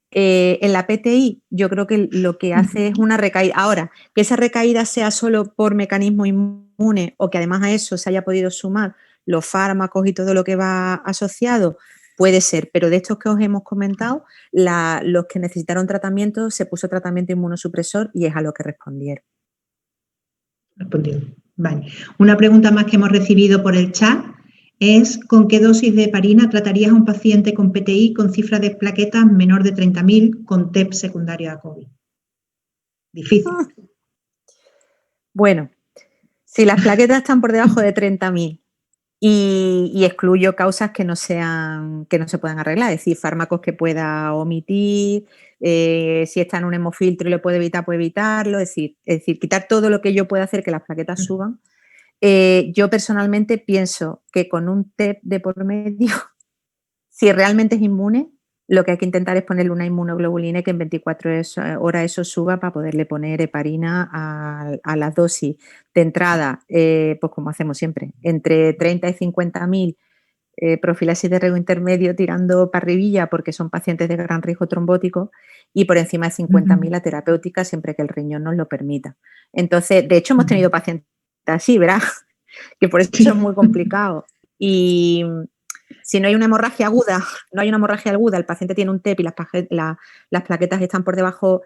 [SPEAKER 3] En la PTI, yo creo que lo que hace es una recaída. Ahora, que esa recaída sea solo por mecanismo inmune o que además a eso se haya podido sumar los fármacos y todo lo que va asociado, puede ser. Pero de estos que os hemos comentado, los que necesitaron tratamiento, se puso tratamiento inmunosupresor y es a lo que respondieron.
[SPEAKER 2] Vale. Una pregunta más que hemos recibido por el chat es: ¿con qué dosis de heparina tratarías a un paciente con PTI con cifra de plaquetas menor de 30.000 con TEP secundario a COVID? Difícil.
[SPEAKER 3] Bueno, si las plaquetas están por debajo de 30.000 y excluyo causas que no se puedan arreglar, es decir, fármacos que pueda omitir, si está en un hemofiltro y lo puede evitar, puede evitarlo, es decir, quitar todo lo que yo pueda hacer que las plaquetas suban. Yo personalmente pienso que con un TEP de por medio, si realmente es inmune, lo que hay que intentar es ponerle una inmunoglobulina y que en 24 horas eso suba para poderle poner heparina a las dosis de entrada, pues como hacemos siempre, entre 30 y 50.000 profilaxis de riesgo intermedio tirando para arribilla porque son pacientes de gran riesgo trombótico y por encima de 50.000 la terapéutica siempre que el riñón nos lo permita. Entonces, de hecho hemos tenido pacientes así, ¿verdad? Que por eso es muy complicado. Y si no hay una hemorragia aguda, el paciente tiene un TEP y las plaquetas están por debajo,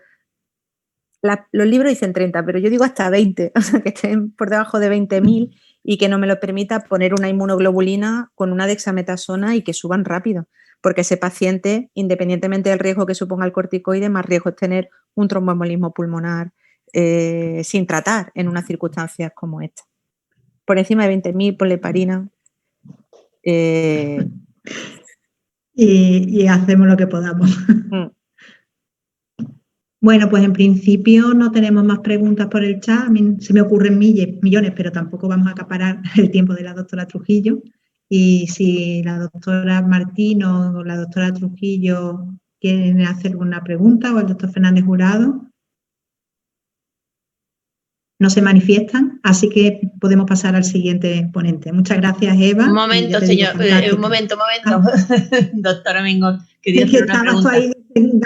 [SPEAKER 3] los libros dicen 30, pero yo digo hasta 20, o sea, que estén por debajo de 20.000 y que no me lo permita poner una inmunoglobulina con una dexametasona y que suban rápido, porque ese paciente, independientemente del riesgo que suponga el corticoide, más riesgo es tener un tromboembolismo pulmonar sin tratar en unas circunstancias como esta. Por encima de 20.000 por la heparina.
[SPEAKER 2] Y hacemos lo que podamos. Bueno, pues en principio no tenemos más preguntas por el chat. A mí se me ocurren millones, pero tampoco vamos a acaparar el tiempo de la doctora Trujillo. Y si la doctora Martino o la doctora Trujillo quieren hacer alguna pregunta, o el doctor Fernández Jurado, no se manifiestan, así que podemos pasar al siguiente ponente. Muchas gracias, Eva.
[SPEAKER 1] Un momento, señor, un momento. Doctora Mingón, quería hacer una pregunta.
[SPEAKER 2] Ahí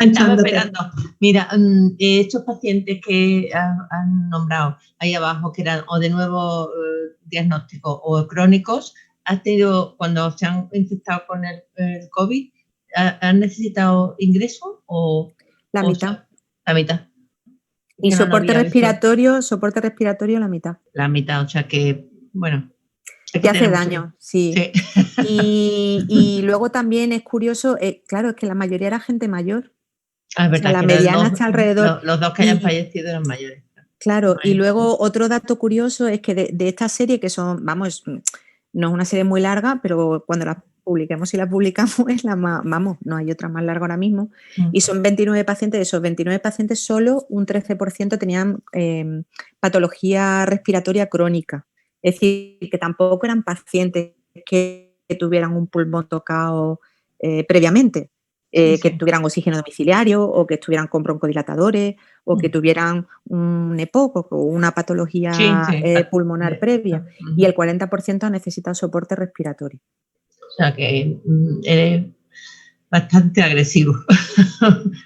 [SPEAKER 1] estaba esperando. Mira, estos pacientes que han nombrado ahí abajo, que eran o de nuevo diagnóstico o crónicos, ¿has tenido, cuando se han infectado con el COVID, han necesitado ingreso o...?
[SPEAKER 3] La mitad.
[SPEAKER 1] La mitad.
[SPEAKER 3] Y soporte respiratorio, la mitad.
[SPEAKER 1] La mitad, o sea que, bueno.
[SPEAKER 3] Que hace daño, sí. Y luego también es curioso, claro, es que la mayoría era gente mayor.
[SPEAKER 1] Es verdad,
[SPEAKER 3] o sea, la mediana está alrededor.
[SPEAKER 1] Los dos que hayan fallecido eran mayores.
[SPEAKER 3] Claro, y luego otro dato curioso es que de esta serie, que son, vamos, no es una serie muy larga, pero cuando la publiquemos, si la publicamos, es la más, vamos, no hay otra más larga ahora mismo, y son 29 pacientes, de esos 29 pacientes solo un 13% tenían patología respiratoria crónica, es decir, que tampoco eran pacientes que tuvieran un pulmón tocado previamente, que tuvieran oxígeno domiciliario o que estuvieran con broncodilatadores o que tuvieran un EPOC o una patología pulmonar previa, y el 40% ha necesitado soporte respiratorio.
[SPEAKER 1] O sea que eres bastante agresivo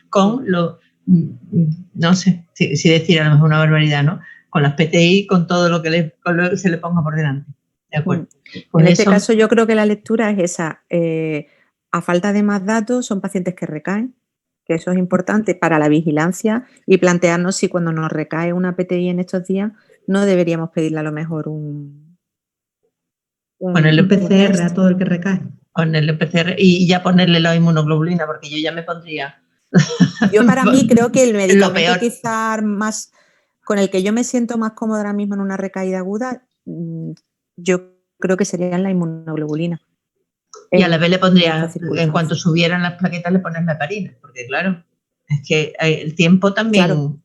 [SPEAKER 1] con lo, no sé si decir a lo mejor una barbaridad, ¿no? Con las PTI, con todo lo que se le ponga por delante. De acuerdo.
[SPEAKER 3] En este caso yo creo que la lectura es esa. A falta de más datos son pacientes que recaen, que eso es importante para la vigilancia y plantearnos si cuando nos recae una PTI en estos días no deberíamos pedirle a lo mejor un
[SPEAKER 2] PCR a todo el que recae.
[SPEAKER 1] Ponerle PCR y ya ponerle la inmunoglobulina, porque yo ya me pondría.
[SPEAKER 3] Yo para mí creo que el medicamento quizás más con el que yo me siento más cómoda ahora mismo en una recaída aguda, yo creo que sería la inmunoglobulina.
[SPEAKER 1] Y a la vez le pondría, en cuanto subieran las plaquetas, le pones la heparina, porque claro, es que el tiempo también...
[SPEAKER 3] Claro.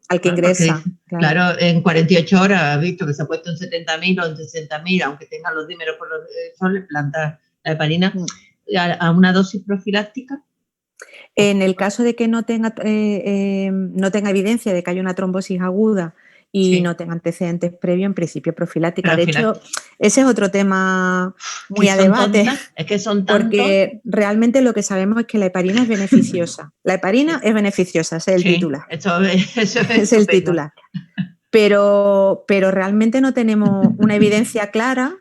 [SPEAKER 3] Al que ingresa.
[SPEAKER 1] Claro, en 48 horas has visto que se ha puesto en 70.000 o en 60.000, aunque tenga los dímeros por los le plantas la heparina a una dosis profiláctica.
[SPEAKER 3] En el caso de que no tenga evidencia de que haya una trombosis aguda y no tenga antecedentes previos, en principio profiláctica. De hecho, ese es otro tema muy a debate.
[SPEAKER 1] Es que son tantos.
[SPEAKER 3] Porque realmente lo que sabemos es que la heparina es beneficiosa. La heparina es beneficiosa, ese es el titular.
[SPEAKER 1] Eso es
[SPEAKER 3] el titular. Pero realmente no tenemos una evidencia clara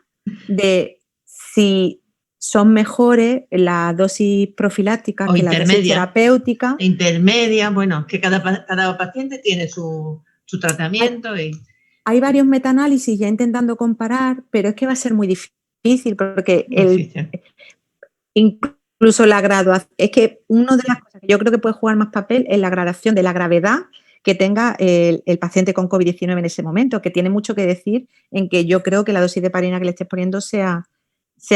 [SPEAKER 3] de si son mejores las dosis profilácticas que las dosis terapéuticas.
[SPEAKER 1] Intermedia, bueno, que cada paciente tiene su tratamiento.
[SPEAKER 3] Hay varios metaanálisis ya intentando comparar, pero es que va a ser muy difícil porque incluso la graduación, es que una de las cosas que yo creo que puede jugar más papel es la gradación de la gravedad que tenga el paciente con COVID-19 en ese momento, que tiene mucho que decir en que yo creo que la dosis de heparina que le estés poniendo sea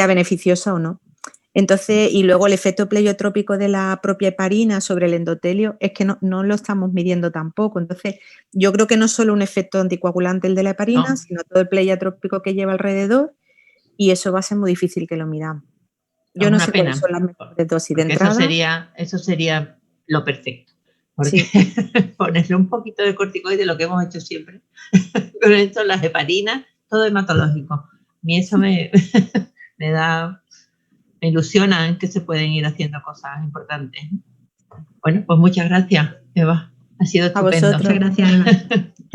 [SPEAKER 3] beneficiosa o no. Entonces, y luego el efecto pleiotrópico de la propia heparina sobre el endotelio es que no lo estamos midiendo tampoco. Entonces, yo creo que no es solo un efecto anticoagulante el de la heparina, sino todo el pleiotrópico que lleva alrededor, y eso va a ser muy difícil que lo midamos. Yo no sé cuáles son las mejores dosis de entrada.
[SPEAKER 1] Eso sería lo perfecto. Porque ponerle un poquito de corticoide, lo que hemos hecho siempre, con esto, las heparinas, todo hematológico. A mí eso me ilusiona en que se pueden ir haciendo cosas importantes. Bueno, pues muchas gracias, Eva. Ha sido estupendo.
[SPEAKER 3] A vosotros. Muchas gracias, Eva.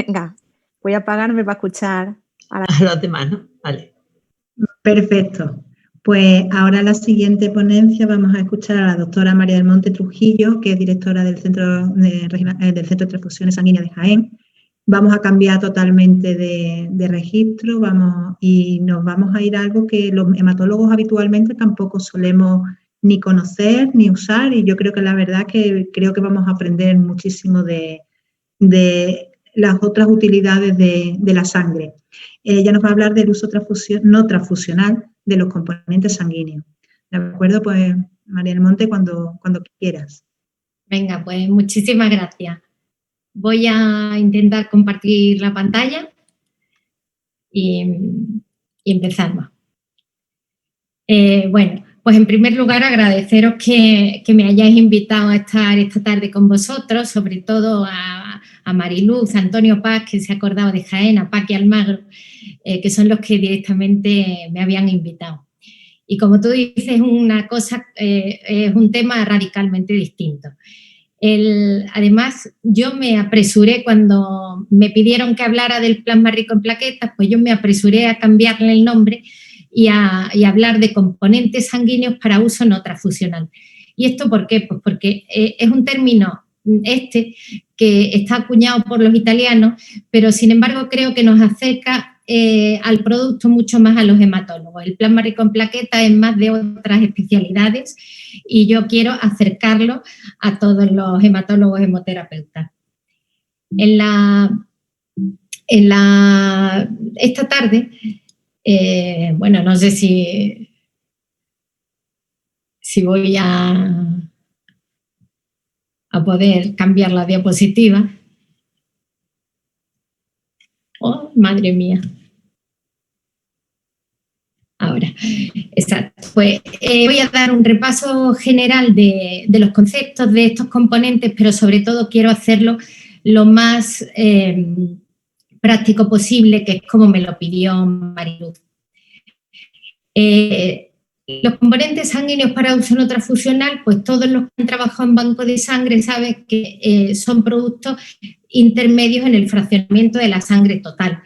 [SPEAKER 3] Venga, voy a apagarme para escuchar
[SPEAKER 1] a los demás, ¿no? Vale.
[SPEAKER 2] Perfecto. Pues ahora la siguiente ponencia vamos a escuchar a la doctora María del Monte Trujillo, que es directora del Centro de Transfusiones Sanguíneas de Jaén, Vamos a cambiar totalmente de registro y nos vamos a ir a algo que los hematólogos habitualmente tampoco solemos ni conocer ni usar, y yo creo que la verdad que creo que vamos a aprender muchísimo de las otras utilidades de la sangre. Ella nos va a hablar del uso no transfusional de los componentes sanguíneos. ¿De acuerdo? Pues María del Monte, cuando quieras.
[SPEAKER 4] Venga, pues muchísimas gracias. Voy a intentar compartir la pantalla y empezamos. Bueno, pues en primer lugar agradeceros que me hayáis invitado a estar esta tarde con vosotros, sobre todo a Mariluz, a Antonio Paz, que se ha acordado de Jaén, a Paqui Almagro, que son los que directamente me habían invitado. Y como tú dices, es un tema radicalmente distinto. Además, yo me apresuré cuando me pidieron que hablara del plasma rico en plaquetas, pues yo me apresuré a cambiarle el nombre y a hablar de componentes sanguíneos para uso no transfusional. ¿Y esto por qué? Pues porque es un término que está acuñado por los italianos, pero sin embargo creo que nos acerca al producto mucho más a los hematólogos. El plasma rico en plaquetas es más de otras especialidades y yo quiero acercarlo a todos los hematólogos hemoterapeutas. Esta tarde, bueno, no sé si voy a poder cambiar la diapositiva. Oh, madre mía. Ahora, exacto. Pues voy a dar un repaso general de los conceptos de estos componentes, pero sobre todo quiero hacerlo lo más práctico posible, que es como me lo pidió Mariluz. Los componentes sanguíneos para uso no transfusional, pues todos los que han trabajado en banco de sangre saben que son productos intermedios en el fraccionamiento de la sangre total.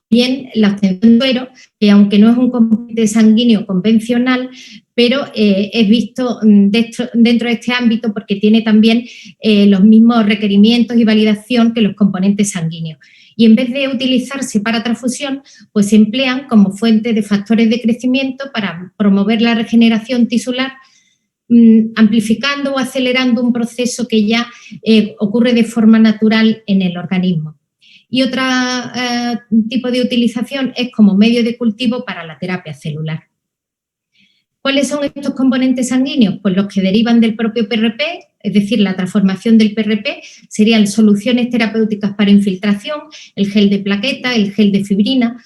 [SPEAKER 4] Bien, la obtención de suero, que aunque no es un componente sanguíneo convencional, pero es visto dentro de este ámbito porque tiene también los mismos requerimientos y validación que los componentes sanguíneos. Y en vez de utilizarse para transfusión, pues se emplean como fuente de factores de crecimiento para promover la regeneración tisular, amplificando o acelerando un proceso que ya ocurre de forma natural en el organismo. Y otro tipo de utilización es como medio de cultivo para la terapia celular. ¿Cuáles son estos componentes sanguíneos? Pues los que derivan del propio PRP, es decir, la transformación del PRP serían soluciones terapéuticas para infiltración, el gel de plaqueta, el gel de fibrina,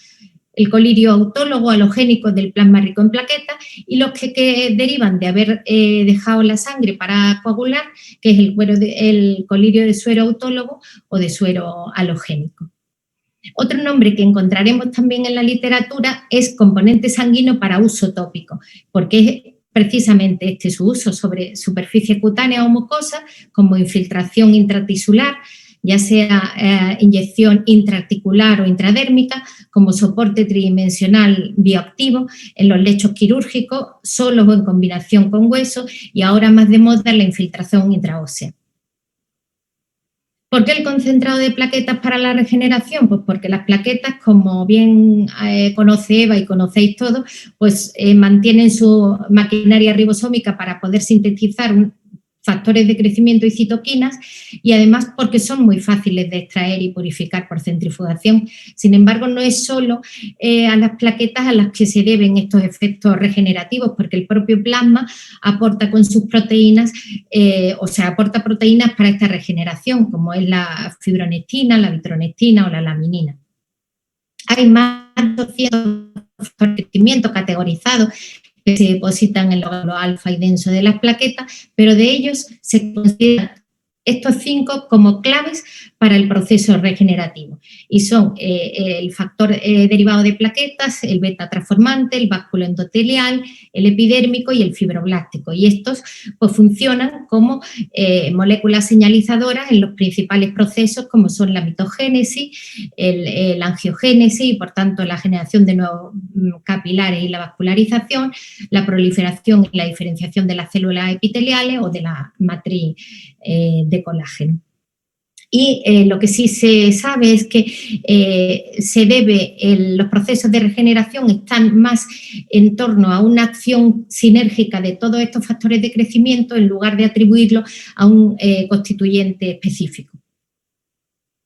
[SPEAKER 4] el colirio autólogo halogénico del plasma rico en plaquetas y los que derivan de haber dejado la sangre para coagular, que es el colirio de suero autólogo o de suero halogénico. Otro nombre que encontraremos también en la literatura es componente sanguíneo para uso tópico, porque es precisamente su uso sobre superficie cutánea o mucosa, como infiltración intratisular, ya sea inyección intraarticular o intradérmica, como soporte tridimensional bioactivo en los lechos quirúrgicos, solos o en combinación con hueso, y ahora más de moda la infiltración intraósea. ¿Por qué el concentrado de plaquetas para la regeneración? Pues porque las plaquetas, como bien conoce Eva y conocéis todos, pues mantienen su maquinaria ribosómica para poder sintetizar factores de crecimiento y citoquinas, y además porque son muy fáciles de extraer y purificar por centrifugación. Sin embargo, no es solo a las plaquetas a las que se deben estos efectos regenerativos, porque el propio plasma aporta con sus proteínas, aporta proteínas para esta regeneración, como es la fibronectina, la vitronectina o la laminina. Hay más de 200 factores de crecimiento categorizados que se depositan en el lóbulo alfa y denso de las plaquetas, pero de ellos se consideran estos 5 como claves para el proceso regenerativo, y son el factor derivado de plaquetas, el beta transformante, el báculo endotelial, el epidérmico y el fibroblástico, y estos pues funcionan como moléculas señalizadoras en los principales procesos como son la mitogénesis, la angiogénesis y por tanto la generación de nuevos capilares y la vascularización, la proliferación y la diferenciación de las células epiteliales o de la matriz de colágeno. Y lo que sí se sabe es que los procesos de regeneración están más en torno a una acción sinérgica de todos estos factores de crecimiento en lugar de atribuirlo a un constituyente específico.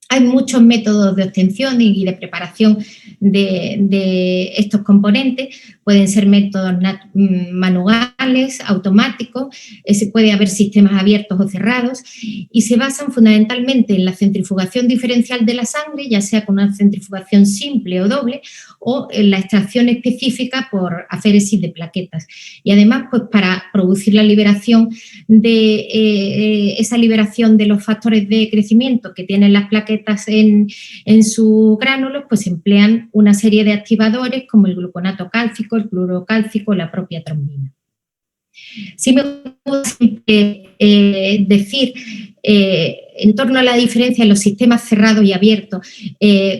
[SPEAKER 4] Hay muchos métodos de obtención y de preparación de estos componentes. Pueden ser métodos manuales, automáticos, puede haber sistemas abiertos o cerrados y se basan fundamentalmente en la centrifugación diferencial de la sangre, ya sea con una centrifugación simple o doble, o en la extracción específica por aféresis de plaquetas. Y además, pues para producir la liberación de esa liberación de los factores de crecimiento que tienen las plaquetas en sus gránulos, pues emplean una serie de activadores como el gluconato cálcico, el cloruro cálcico, la propia trombina. Sí me gusta decir en torno a la diferencia en los sistemas cerrados y abiertos,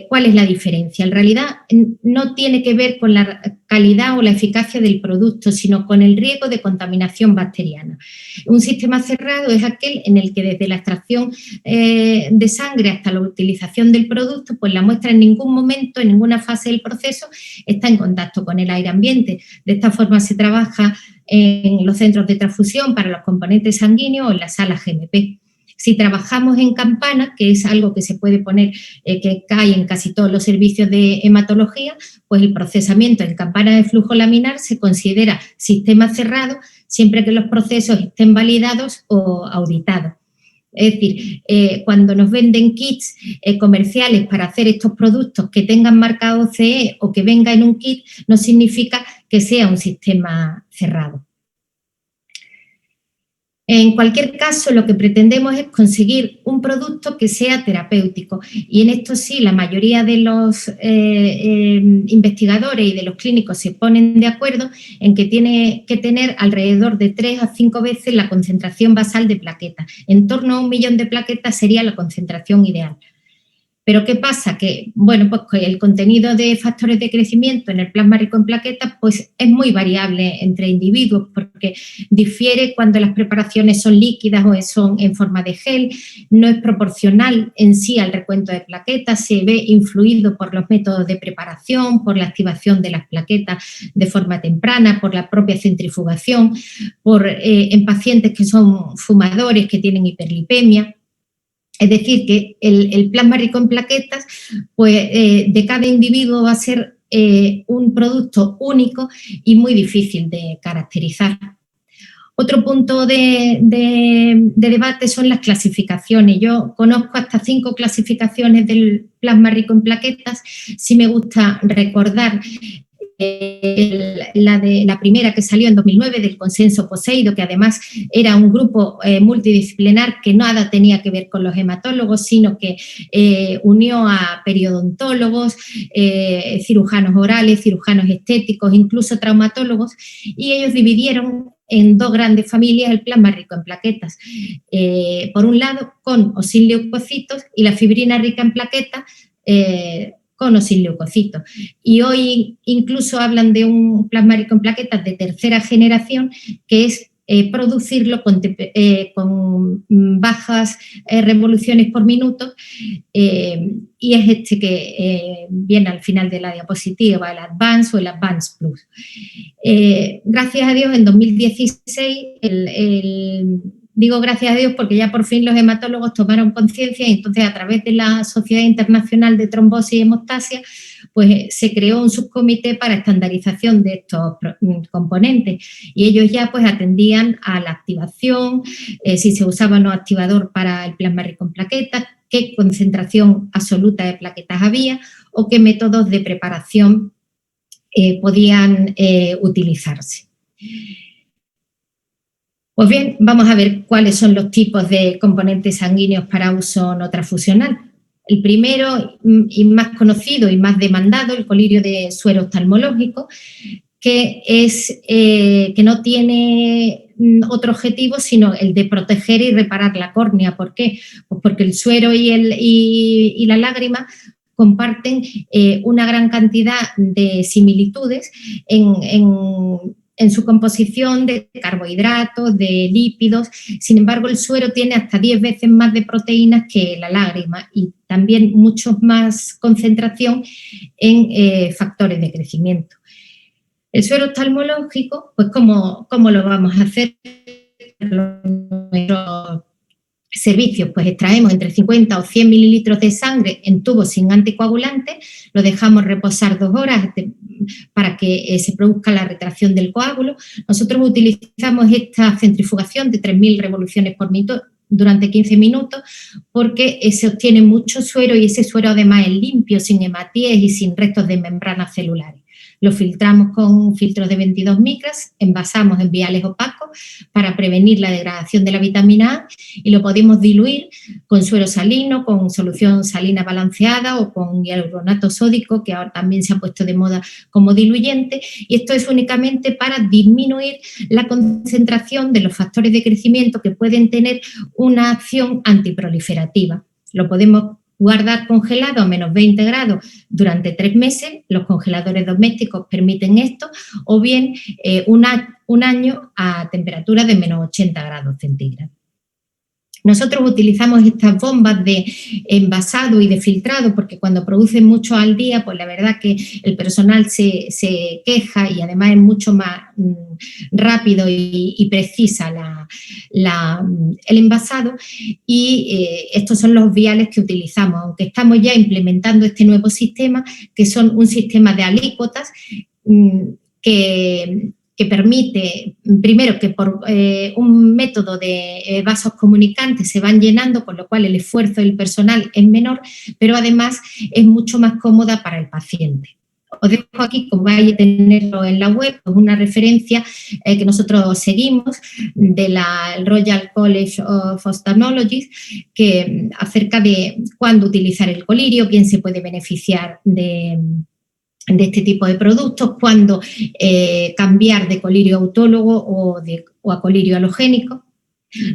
[SPEAKER 4] ¿cuál es la diferencia? En realidad no tiene que ver con la calidad o la eficacia del producto, sino con el riesgo de contaminación bacteriana. Un sistema cerrado es aquel en el que desde la extracción de sangre hasta la utilización del producto, pues la muestra en ningún momento, en ninguna fase del proceso, está en contacto con el aire ambiente. De esta forma se trabaja en los centros de transfusión para los componentes sanguíneos o en las salas GMP. Si trabajamos en campana, que es algo que se puede poner, que cae en casi todos los servicios de hematología, pues el procesamiento en campana de flujo laminar se considera sistema cerrado siempre que los procesos estén validados o auditados. Es decir, cuando nos venden kits comerciales para hacer estos productos que tengan marcado CE o que venga en un kit, no significa que sea un sistema cerrado. En cualquier caso, lo que pretendemos es conseguir un producto que sea terapéutico y en esto sí, la mayoría de los investigadores y de los clínicos se ponen de acuerdo en que tiene que tener alrededor de 3 a 5 veces la concentración basal de plaquetas. En torno a 1 millón de plaquetas sería la concentración ideal. Pero ¿qué pasa? Que, bueno, pues el contenido de factores de crecimiento en el plasma rico en plaquetas pues es muy variable entre individuos porque difiere cuando las preparaciones son líquidas o son en forma de gel, no es proporcional en sí al recuento de plaquetas, se ve influido por los métodos de preparación, por la activación de las plaquetas de forma temprana, por la propia centrifugación, en pacientes que son fumadores, que tienen hiperlipemia. Es decir, que el plasma rico en plaquetas, pues de cada individuo va a ser un producto único y muy difícil de caracterizar. Otro punto de debate son las clasificaciones. Yo conozco hasta 5 clasificaciones del plasma rico en plaquetas. Sí me gusta recordar la primera que salió en 2009 del consenso Poseido, que además era un grupo multidisciplinar que nada tenía que ver con los hematólogos, sino que unió a periodontólogos, cirujanos orales, cirujanos estéticos, incluso traumatólogos, y ellos dividieron en 2 grandes familias el plasma rico en plaquetas. Por un lado, con o sin leucocitos, y la fibrina rica en plaquetas, con o sin leucocitos. Y hoy incluso hablan de un plasma rico en plaquetas de tercera generación, que es producirlo con bajas revoluciones por minuto, y es este que viene al final de la diapositiva, el Advance o el Advance Plus. Gracias a Dios, en 2016, digo gracias a Dios porque ya por fin los hematólogos tomaron conciencia y entonces a través de la Sociedad Internacional de Trombosis y Hemostasia pues se creó un subcomité para estandarización de estos componentes y ellos ya pues atendían a la activación, si se usaba o no activador para el plasma rico en plaquetas, qué concentración absoluta de plaquetas había o qué métodos de preparación podían utilizarse. Pues bien, vamos a ver cuáles son los tipos de componentes sanguíneos para uso no transfusional. El primero y más conocido y más demandado, el colirio de suero oftalmológico, que no tiene otro objetivo sino el de proteger y reparar la córnea. ¿Por qué? Pues porque el suero y la lágrima comparten una gran cantidad de similitudes en en su composición de carbohidratos, de lípidos. Sin embargo, el suero tiene hasta 10 veces más de proteínas que la lágrima y también mucho más concentración en factores de crecimiento. El suero oftalmológico, pues ¿cómo lo vamos a hacer? Nuestros servicios, pues extraemos entre 50 o 100 mililitros de sangre en tubos sin anticoagulantes, lo dejamos reposar 2 horas para que se produzca la retracción del coágulo. Nosotros utilizamos esta centrifugación de 3.000 revoluciones por minuto durante 15 minutos porque se obtiene mucho suero y ese suero además es limpio, sin hematíes y sin restos de membranas celulares. Lo filtramos con filtros de 22 micras, envasamos en viales opacos para prevenir la degradación de la vitamina A y lo podemos diluir con suero salino, con solución salina balanceada o con hialuronato sódico, que ahora también se ha puesto de moda como diluyente, y esto es únicamente para disminuir la concentración de los factores de crecimiento que pueden tener una acción antiproliferativa. Lo podemos guardar congelado a menos 20 grados durante 3 meses, los congeladores domésticos permiten esto, o bien un año a temperatura de menos 80 grados centígrados. Nosotros utilizamos estas bombas de envasado y de filtrado porque cuando producen mucho al día, pues la verdad que el personal se queja y además es mucho más rápido y precisa el envasado y estos son los viales que utilizamos, aunque estamos ya implementando este nuevo sistema que son un sistema de alícuotas que permite, primero, que por un método de vasos comunicantes se van llenando, con lo cual el esfuerzo del personal es menor, pero además es mucho más cómoda para el paciente. Os dejo aquí, como vais a tenerlo en la web, una referencia que nosotros seguimos de la Royal College of Ophthalmology, que acerca de cuándo utilizar el colirio, quién se puede beneficiar de este tipo de productos, cuándo cambiar de colirio autólogo o a colirio halogénico.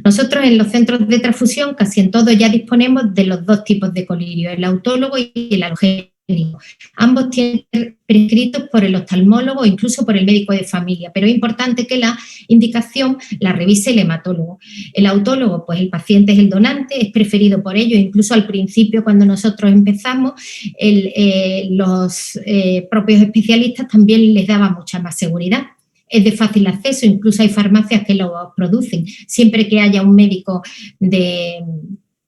[SPEAKER 4] Nosotros en los centros de transfusión, casi en todos ya disponemos de los 2 tipos de colirio, el autólogo y el halogénico. Ambos tienen que ser prescritos por el oftalmólogo o incluso por el médico de familia, pero es importante que la indicación la revise el hematólogo. El autólogo, pues el paciente es el donante, es preferido por ello, incluso al principio cuando nosotros empezamos, los propios especialistas también les daba mucha más seguridad. Es de fácil acceso, incluso hay farmacias que lo producen, siempre que haya un médico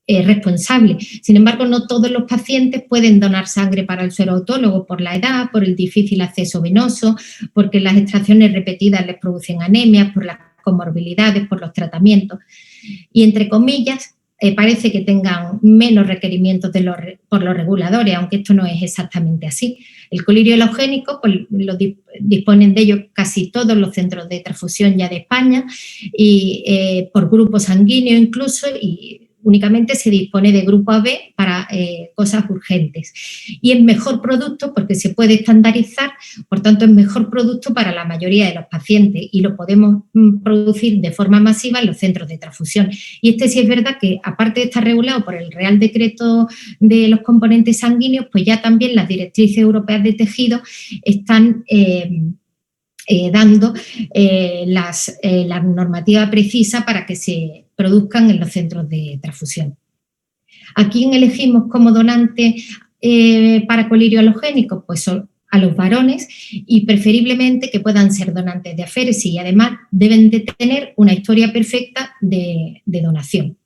[SPEAKER 4] responsable. Sin embargo, no todos los pacientes pueden donar sangre para el suero autólogo por la edad, por el difícil acceso venoso, porque las extracciones repetidas les producen anemias, por las comorbilidades, por los tratamientos. Y entre comillas, parece que tengan menos requerimientos por los reguladores, aunque esto no es exactamente así. El colirio halogénico pues, disponen de ello casi todos los centros de transfusión ya de España y por grupo sanguíneo incluso, y únicamente se dispone de grupo AB para cosas urgentes. Y es mejor producto porque se puede estandarizar, por tanto es mejor producto para la mayoría de los pacientes y lo podemos producir de forma masiva en los centros de transfusión. Y sí es verdad que aparte de estar regulado por el Real Decreto de los componentes sanguíneos, pues ya también las directrices europeas de tejido están dando la normativa precisa para que se produzcan en los centros de transfusión. ¿A quién elegimos como donante para colirio halogénico? Pues son a los varones y preferiblemente que puedan ser donantes de aféresis y además deben de tener una historia perfecta de donación.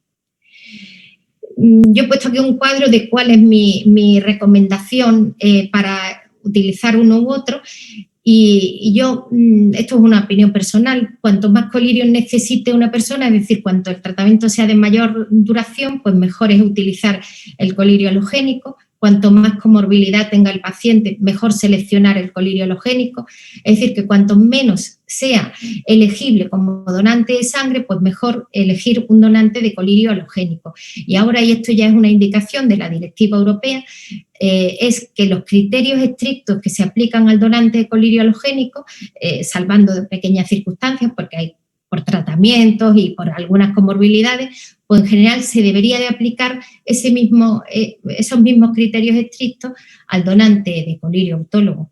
[SPEAKER 4] Yo he puesto aquí un cuadro de cuál es mi recomendación para utilizar uno u otro. Y yo, esto es una opinión personal, cuanto más colirio necesite una persona, es decir, cuanto el tratamiento sea de mayor duración, pues mejor es utilizar el colirio halogénico. Cuanto más comorbilidad tenga el paciente, mejor seleccionar el colirio halogénico. Es decir, que cuanto menos sea elegible como donante de sangre, pues mejor elegir un donante de colirio halogénico. Y ahora, y esto ya es una indicación de la directiva europea, es que los criterios estrictos que se aplican al donante de colirio halogénico, salvando de pequeñas circunstancias, porque hay por tratamientos y por algunas comorbilidades, pues en general se debería de aplicar esos mismos criterios estrictos al donante de colirio autólogo.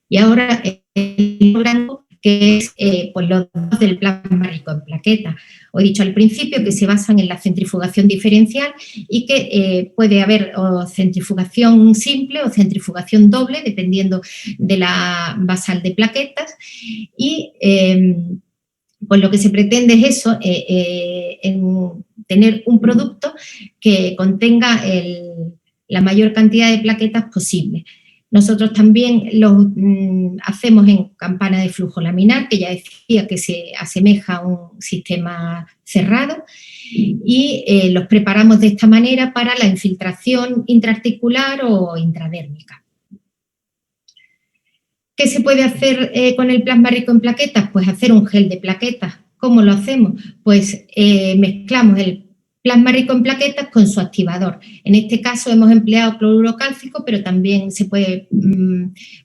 [SPEAKER 4] Y ahora blanco, que es pues los datos del plasma rico en plaquetas. Os he dicho al principio que se basan en la centrifugación diferencial y que puede haber o centrifugación simple o centrifugación doble, dependiendo de la basal de plaquetas. Y pues lo que se pretende es eso, en tener un producto que contenga la mayor cantidad de plaquetas posible. Nosotros también lo hacemos en campana de flujo laminar, que ya decía que se asemeja a un sistema cerrado, y los preparamos de esta manera para la infiltración intraarticular o intradérmica. ¿Qué se puede hacer con el plasma rico en plaquetas? Pues hacer un gel de plaquetas. ¿Cómo lo hacemos? Pues mezclamos el plasma rico en plaquetas con su activador. En este caso hemos empleado cloruro cálcico, pero también se puede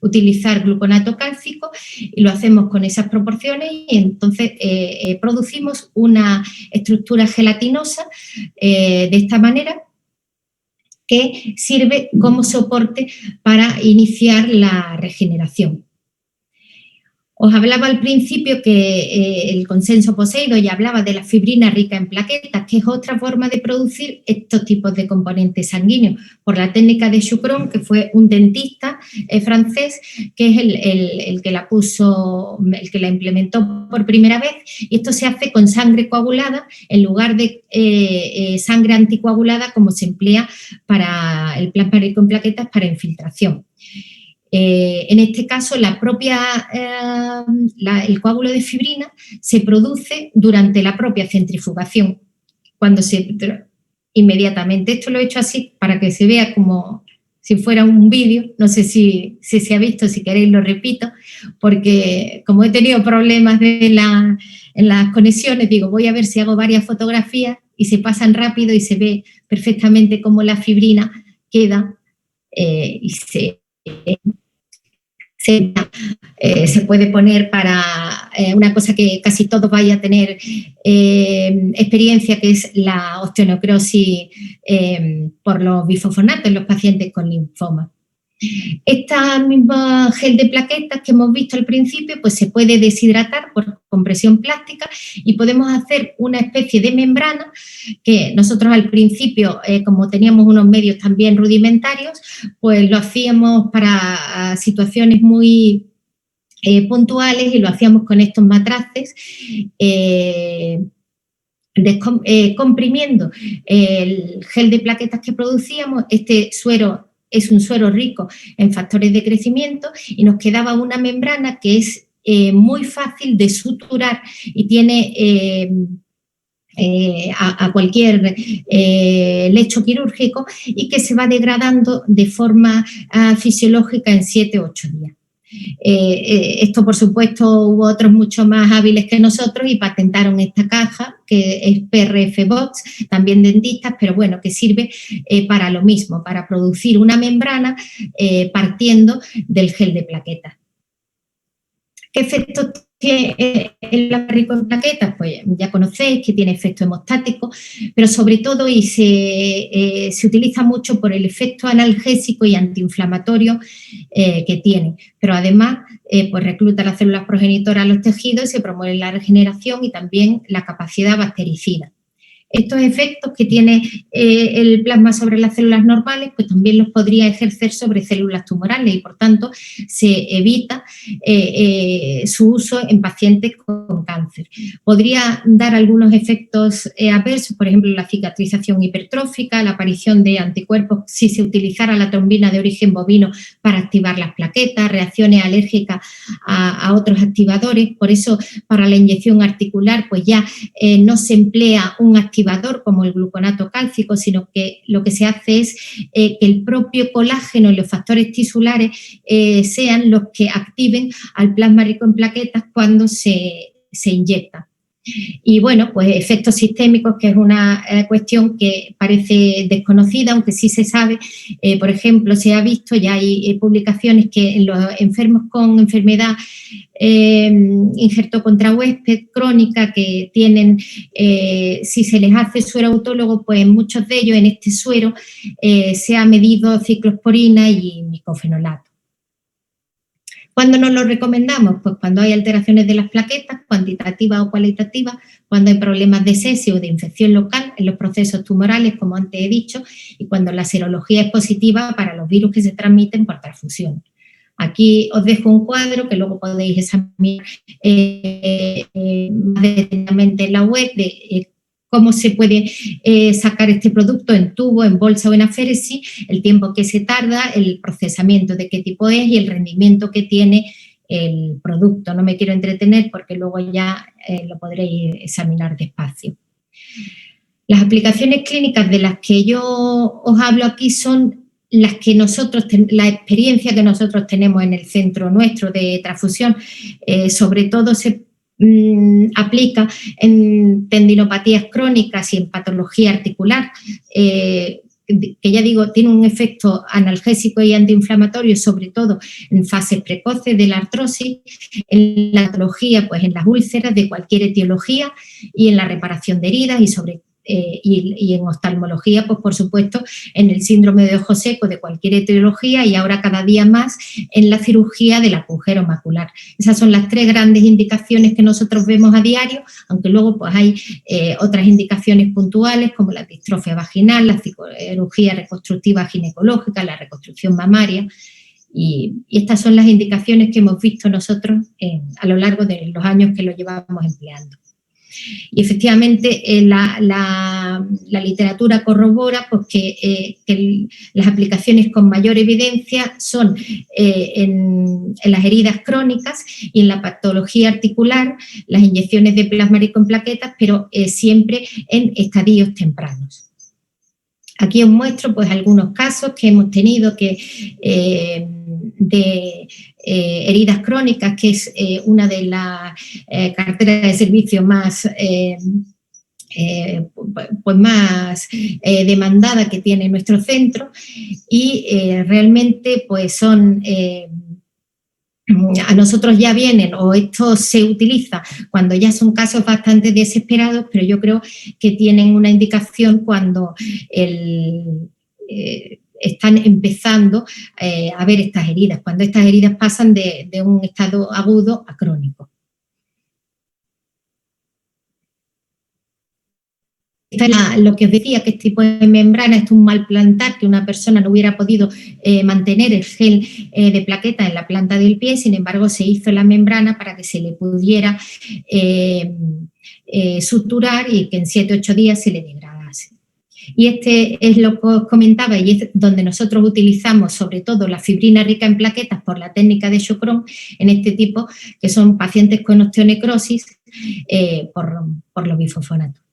[SPEAKER 4] utilizar gluconato cálcico, y lo hacemos con esas proporciones, y entonces producimos una estructura gelatinosa de esta manera, que sirve como soporte para iniciar la regeneración. Os hablaba al principio que el consenso Poseido ya hablaba de la fibrina rica en plaquetas, que es otra forma de producir estos tipos de componentes sanguíneos, por la técnica de Choucron, que fue un dentista francés, que es el que la puso, el que la implementó por primera vez, y esto se hace con sangre coagulada en lugar de sangre anticoagulada, como se emplea para el plasma rico en plaquetas para infiltración. En este caso, el coágulo de fibrina se produce durante la propia centrifugación, inmediatamente. Esto lo he hecho así para que se vea como si fuera un vídeo. No sé si se ha visto, si queréis lo repito, porque como he tenido problemas en las conexiones, digo, voy a ver si hago varias fotografías y se pasan rápido y se ve perfectamente cómo la fibrina queda y se puede poner para una cosa que casi todos vais a tener experiencia, que es la osteonecrosis por los bifosfonatos en los pacientes con linfoma. Esta misma gel de plaquetas que hemos visto al principio, pues se puede deshidratar por compresión plástica, y podemos hacer una especie de membrana que nosotros al principio, como teníamos unos medios también rudimentarios, pues lo hacíamos para situaciones muy puntuales, y lo hacíamos con estos matraces, comprimiendo el gel de plaquetas que producíamos. Este suero es un suero rico en factores de crecimiento, y nos quedaba una membrana que es muy fácil de suturar y tiene a cualquier lecho quirúrgico, y que se va degradando de forma fisiológica en 7 u 8 días. Esto, por supuesto, hubo otros mucho más hábiles que nosotros y patentaron esta caja, que es PRF Box, también dentistas, pero bueno, que sirve para lo mismo, para producir una membrana partiendo del gel de plaquetas. ¿Qué efectos tiene el plasma rico en plaquetas? Pues ya conocéis que tiene efecto hemostático, pero sobre todo se utiliza mucho por el efecto analgésico y antiinflamatorio que tiene, pero además pues recluta las células progenitoras a los tejidos y se promueve la regeneración y también la capacidad bactericida. Estos efectos que tiene el plasma sobre las células normales, pues también los podría ejercer sobre células tumorales, y por tanto se evita su uso en pacientes con cáncer. Podría dar algunos efectos adversos, por ejemplo, la cicatrización hipertrófica, la aparición de anticuerpos si se utilizara la trombina de origen bovino para activar las plaquetas, reacciones alérgicas a otros activadores. Por eso, para la inyección articular, pues ya no se emplea un activador como el gluconato cálcico, sino que lo que se hace es que el propio colágeno y los factores tisulares sean los que activen al plasma rico en plaquetas cuando se inyecta. Y bueno, pues efectos sistémicos, que es una cuestión que parece desconocida, aunque sí se sabe. Por ejemplo, se ha visto, ya hay publicaciones que en los enfermos con enfermedad injerto contra huésped crónica que tienen, si se les hace suero autólogo, pues en muchos de ellos en este suero se ha medido ciclosporina y micofenolato. ¿Cuándo nos lo recomendamos? Pues cuando hay alteraciones de las plaquetas, cuantitativas o cualitativas, cuando hay problemas de sepsis o de infección local en los procesos tumorales, como antes he dicho, y cuando la serología es positiva para los virus que se transmiten por transfusión. Aquí os dejo un cuadro que luego podéis examinar más detenidamente en la web de cómo se puede sacar este producto en tubo, en bolsa o en aféresis, el tiempo que se tarda, el procesamiento de qué tipo es y el rendimiento que tiene el producto. No me quiero entretener porque luego ya lo podréis examinar despacio. Las aplicaciones clínicas de las que yo os hablo aquí son las que la experiencia que nosotros tenemos en el centro nuestro de transfusión, sobre todo se aplica en tendinopatías crónicas y en patología articular, que ya digo, tiene un efecto analgésico y antiinflamatorio, sobre todo en fases precoces de la artrosis, en la patología, pues en las úlceras de cualquier etiología y en la reparación de heridas y en oftalmología, pues por supuesto, en el síndrome de ojo seco de cualquier etiología y ahora cada día más en la cirugía del agujero macular. Esas son las 3 grandes indicaciones que nosotros vemos a diario, aunque luego pues hay otras indicaciones puntuales como la distrofia vaginal, la cirugía reconstructiva ginecológica, la reconstrucción mamaria. Y estas son las indicaciones que hemos visto nosotros a lo largo de los años que lo llevamos empleando. Y efectivamente la literatura corrobora pues, que las aplicaciones con mayor evidencia son en las heridas crónicas y en la patología articular, las inyecciones de plasma rico en plaquetas, pero siempre en estadios tempranos. Aquí os muestro pues, algunos casos que hemos tenido de heridas crónicas, que es una de las carteras de servicios más, más demandada que tiene nuestro centro y realmente pues son... a nosotros ya vienen o esto se utiliza cuando ya son casos bastante desesperados, pero yo creo que tienen una indicación cuando están empezando a ver estas heridas, cuando estas heridas pasan de un estado agudo a crónico. Esta es lo que os decía, que este tipo de membrana es un mal plantar, que una persona no hubiera podido mantener el gel de plaqueta en la planta del pie, sin embargo se hizo la membrana para que se le pudiera suturar y que en 7 u 8 días se le degradase. Y este es lo que os comentaba y es donde nosotros utilizamos sobre todo la fibrina rica en plaquetas por la técnica de Chocron en este tipo, que son pacientes con osteonecrosis por los bifosfonatos.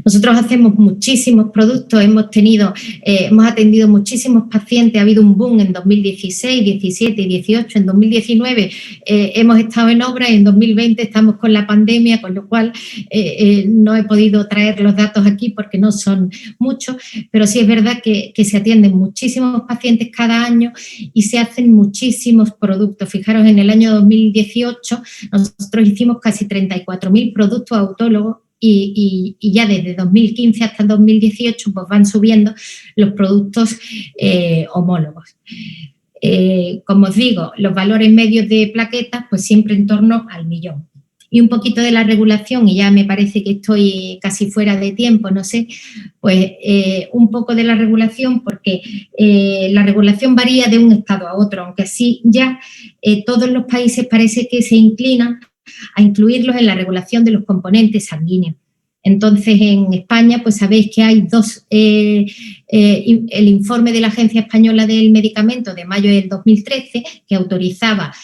[SPEAKER 4] Nosotros hacemos muchísimos productos, hemos atendido muchísimos pacientes, ha habido un boom en 2016, 17 y 18, en 2019 hemos estado en obra y en 2020 estamos con la pandemia, con lo cual no he podido traer los datos aquí porque no son muchos, pero sí es verdad que se atienden muchísimos pacientes cada año y se hacen muchísimos productos. Fijaros, en el año 2018 nosotros hicimos casi 34.000 productos autólogos. Y ya desde 2015 hasta 2018 pues van subiendo los productos homólogos. Como os digo, los valores medios de plaquetas pues siempre en torno al 1.000.000. Y un poquito de la regulación, y ya me parece que estoy casi fuera de tiempo, no sé, pues un poco de la regulación, porque la regulación varía de un estado a otro, aunque así ya todos los países parece que se inclinan a incluirlos en la regulación de los componentes sanguíneos. Entonces, en España, pues sabéis que hay el informe de la Agencia Española del Medicamento de mayo del 2013, que autorizaba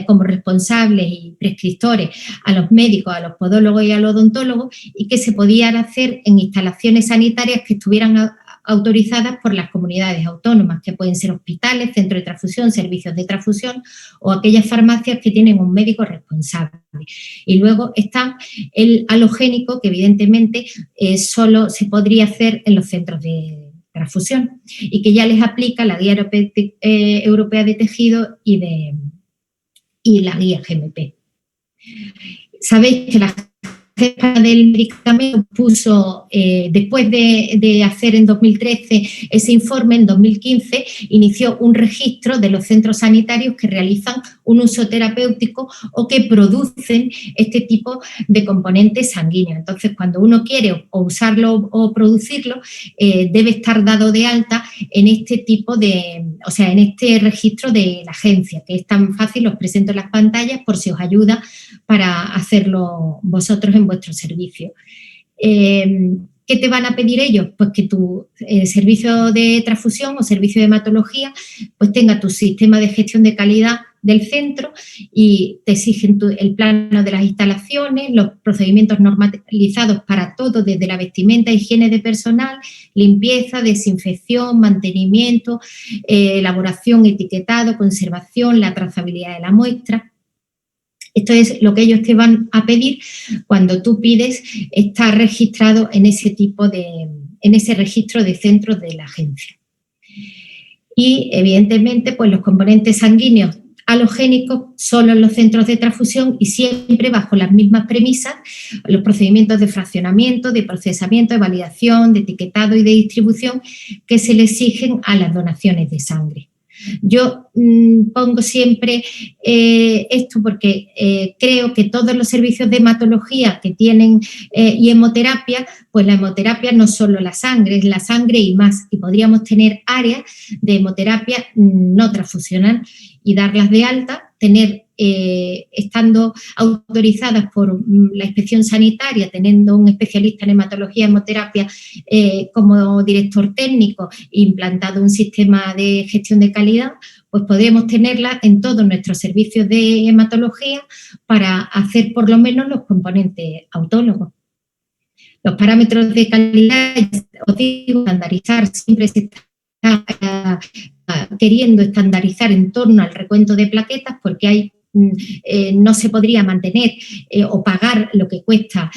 [SPEAKER 4] como responsables y prescriptores a los médicos, a los podólogos y a los odontólogos, y que se podían hacer en instalaciones sanitarias que estuvieran autorizadas por las comunidades autónomas, que pueden ser hospitales, centros de transfusión, servicios de transfusión o aquellas farmacias que tienen un médico responsable. Y luego está el halogénico, que evidentemente solo se podría hacer en los centros de transfusión y que ya les aplica la Guía Europea de Tejido y la Guía GMP. Sabéis que las España del Medicamento puso, después de hacer en 2013 ese informe, en 2015 inició un registro de los centros sanitarios que realizan un uso terapéutico o que producen este tipo de componentes sanguíneos. Entonces, cuando uno quiere o usarlo o producirlo, debe estar dado de alta en este tipo en este registro de la agencia, que es tan fácil, os presento en las pantallas por si os ayuda para hacerlo vosotros en vuestro servicio. ¿Qué te van a pedir ellos? Pues que tu servicio de transfusión o servicio de hematología pues tenga tu sistema de gestión de calidad del centro y te exigen el plano de las instalaciones, los procedimientos normalizados para todo, desde la vestimenta, higiene de personal, limpieza, desinfección, mantenimiento, elaboración, etiquetado, conservación, la trazabilidad de la muestra. Esto es lo que ellos te van a pedir cuando tú pides estar registrado en ese registro de centros de la agencia. Y, evidentemente, pues los componentes sanguíneos halogénicos solo en los centros de transfusión y siempre bajo las mismas premisas, los procedimientos de fraccionamiento, de procesamiento, de validación, de etiquetado y de distribución que se le exigen a las donaciones de sangre. Yo pongo siempre esto porque creo que todos los servicios de hematología que tienen y hemoterapia, pues la hemoterapia no es solo la sangre, es la sangre y más. Y podríamos tener áreas de hemoterapia no transfusional y darlas de alta, estando autorizadas por la inspección sanitaria, teniendo un especialista en hematología y hemoterapia como director técnico e implantado un sistema de gestión de calidad, pues podemos tenerla en todos nuestros servicios de hematología para hacer por lo menos los componentes autólogos. Los parámetros de calidad, os digo, estandarizar, siempre se está queriendo estandarizar en torno al recuento de plaquetas porque no se podría mantener o pagar lo que cuesta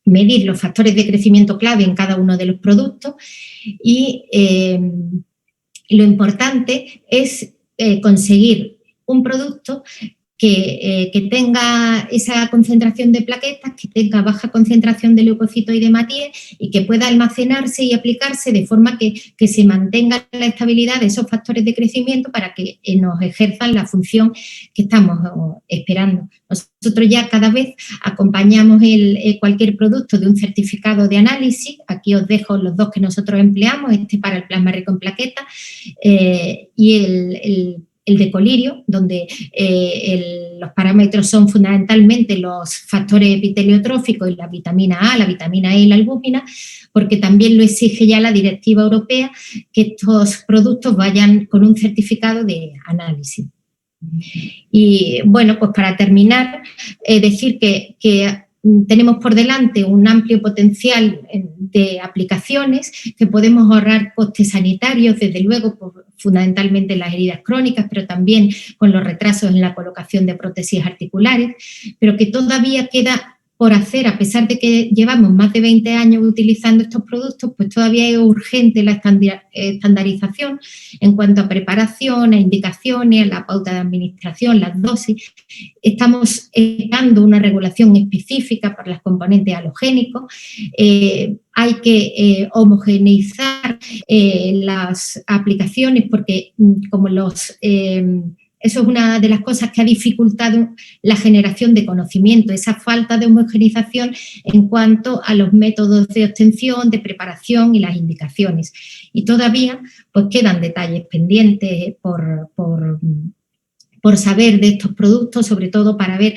[SPEAKER 4] medir los factores de crecimiento clave en cada uno de los productos y lo importante es conseguir un producto que tenga esa concentración de plaquetas, que tenga baja concentración de leucocitos y de hematíes y que pueda almacenarse y aplicarse de forma que se mantenga la estabilidad de esos factores de crecimiento para que nos ejerzan la función que estamos esperando. Nosotros ya cada vez acompañamos cualquier producto de un certificado de análisis. Aquí os dejo los dos que nosotros empleamos, este para el plasma rico en plaquetas y el de colirio, donde los parámetros son fundamentalmente los factores epiteliotróficos y la vitamina A, la vitamina E y la albúmina, porque también lo exige ya la directiva europea que estos productos vayan con un certificado de análisis. Y bueno, pues para terminar, decir que tenemos por delante un amplio potencial de aplicaciones que podemos ahorrar costes sanitarios, desde luego, fundamentalmente en las heridas crónicas, pero también con los retrasos en la colocación de prótesis articulares, pero que todavía queda por hacer, a pesar de que llevamos más de 20 años utilizando estos productos, pues todavía es urgente la estandarización en cuanto a preparación, a indicaciones, a la pauta de administración, las dosis. Estamos dando una regulación específica para los componentes halogénicos. Hay que homogeneizar las aplicaciones porque como eso es una de las cosas que ha dificultado la generación de conocimiento, esa falta de homogenización en cuanto a los métodos de obtención, de preparación y las indicaciones. Y todavía pues quedan detalles pendientes por saber de estos productos, sobre todo para ver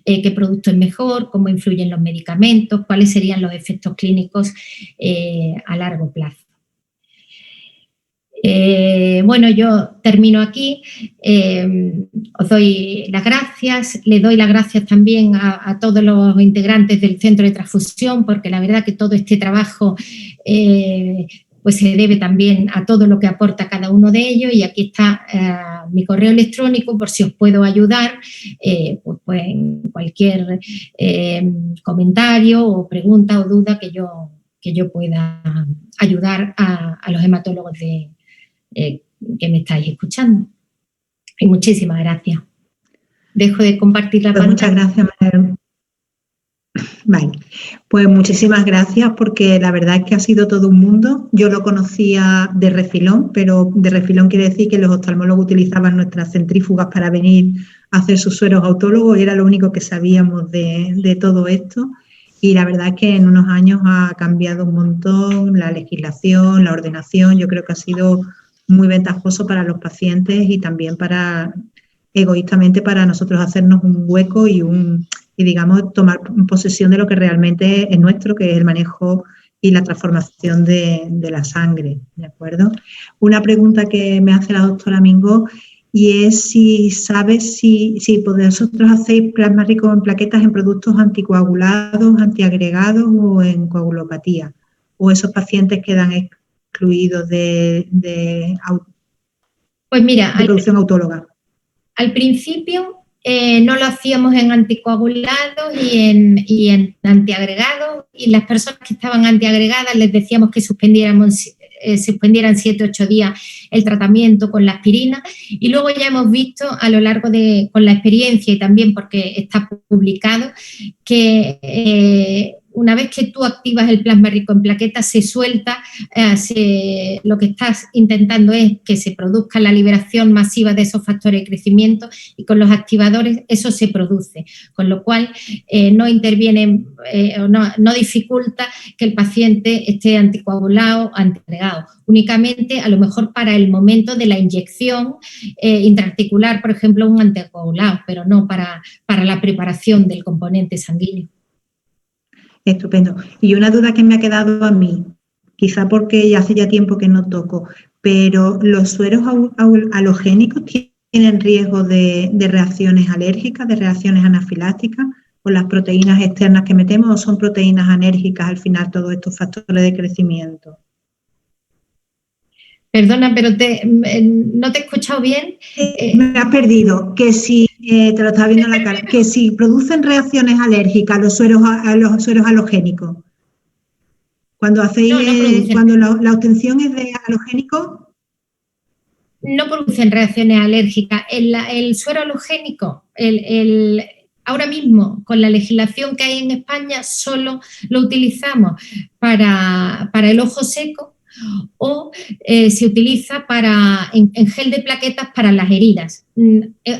[SPEAKER 4] qué producto es mejor, cómo influyen los medicamentos, cuáles serían los efectos clínicos a largo plazo. Bueno, yo termino aquí, os doy las gracias, le doy las gracias también a todos los integrantes del Centro de Transfusión, porque la verdad que todo este trabajo pues se debe también a todo lo que aporta cada uno de ellos y aquí está mi correo electrónico por si os puedo ayudar, pues en cualquier comentario o pregunta o duda que yo pueda ayudar a los hematólogos que me estáis escuchando. Y muchísimas gracias. Dejo de compartir la pantalla.
[SPEAKER 2] Muchas gracias, María. Vale, pues muchísimas gracias porque la verdad es que ha sido todo un mundo. Yo lo conocía de refilón, pero de refilón quiere decir que los oftalmólogos utilizaban nuestras centrífugas para venir a hacer sus sueros autólogos y era lo único que sabíamos de todo esto. Y la verdad es que en unos años ha cambiado un montón la legislación, la ordenación. Yo creo que ha sido muy ventajoso para los pacientes y también egoístamente para nosotros hacernos un hueco y digamos tomar posesión de lo que realmente es nuestro, que es el manejo y la transformación de la sangre, ¿de acuerdo? Una pregunta que me hace la doctora Mingó y es si sabes si vosotros hacéis plasma rico en plaquetas en productos anticoagulados, antiagregados o en coagulopatía, o esos pacientes quedan excluidos de
[SPEAKER 4] Pues mira,
[SPEAKER 2] producción autóloga.
[SPEAKER 4] Al principio no lo hacíamos en anticoagulados y en antiagregados, y las personas que estaban antiagregadas les decíamos que suspendieran 7-8 días el tratamiento con la aspirina, y luego ya hemos visto a lo largo con la experiencia y también porque está publicado, que una vez que tú activas el plasma rico en plaquetas, se suelta, lo que estás intentando es que se produzca la liberación masiva de esos factores de crecimiento, y con los activadores eso se produce, con lo cual no interviene o no dificulta que el paciente esté anticoagulado o antiagregado. Únicamente, a lo mejor para el momento de la inyección intraarticular, por ejemplo, un anticoagulado, pero no para la preparación del componente sanguíneo.
[SPEAKER 2] Estupendo. Y una duda que me ha quedado a mí, quizá porque hace ya tiempo que no toco, pero ¿los sueros halogénicos tienen riesgo de reacciones alérgicas, de reacciones anafilácticas con las proteínas externas que metemos, o son proteínas anérgicas al final todos estos factores de crecimiento?
[SPEAKER 4] Perdona, pero no te he escuchado bien.
[SPEAKER 2] Me has perdido, que si, te lo estaba viendo en la cara, que si producen reacciones alérgicas los sueros halogénicos. Cuando hacéis, cuando la obtención es de halogénico.
[SPEAKER 4] No producen reacciones alérgicas. El suero halogénico, ahora mismo, con la legislación que hay en España, solo lo utilizamos para el ojo seco, o se utiliza en gel de plaquetas para las heridas.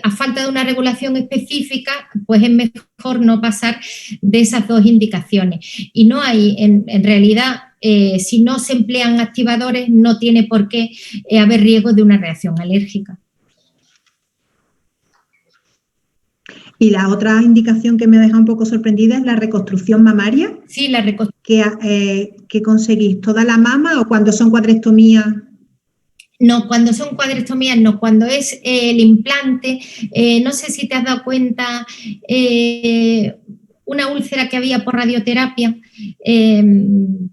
[SPEAKER 4] A falta de una regulación específica, pues es mejor no pasar de esas dos indicaciones. Y no hay, en realidad, si no se emplean activadores, no tiene por qué haber riesgo de una reacción alérgica.
[SPEAKER 2] Y la otra indicación que me deja un poco sorprendida es la reconstrucción mamaria.
[SPEAKER 4] Sí, la reconstrucción.
[SPEAKER 2] ¿Qué conseguís? ¿Toda la mama o cuando son cuadrectomías?
[SPEAKER 4] No, cuando son cuadrectomías no, cuando es el implante, no sé si te has dado cuenta, una úlcera que había por radioterapia, en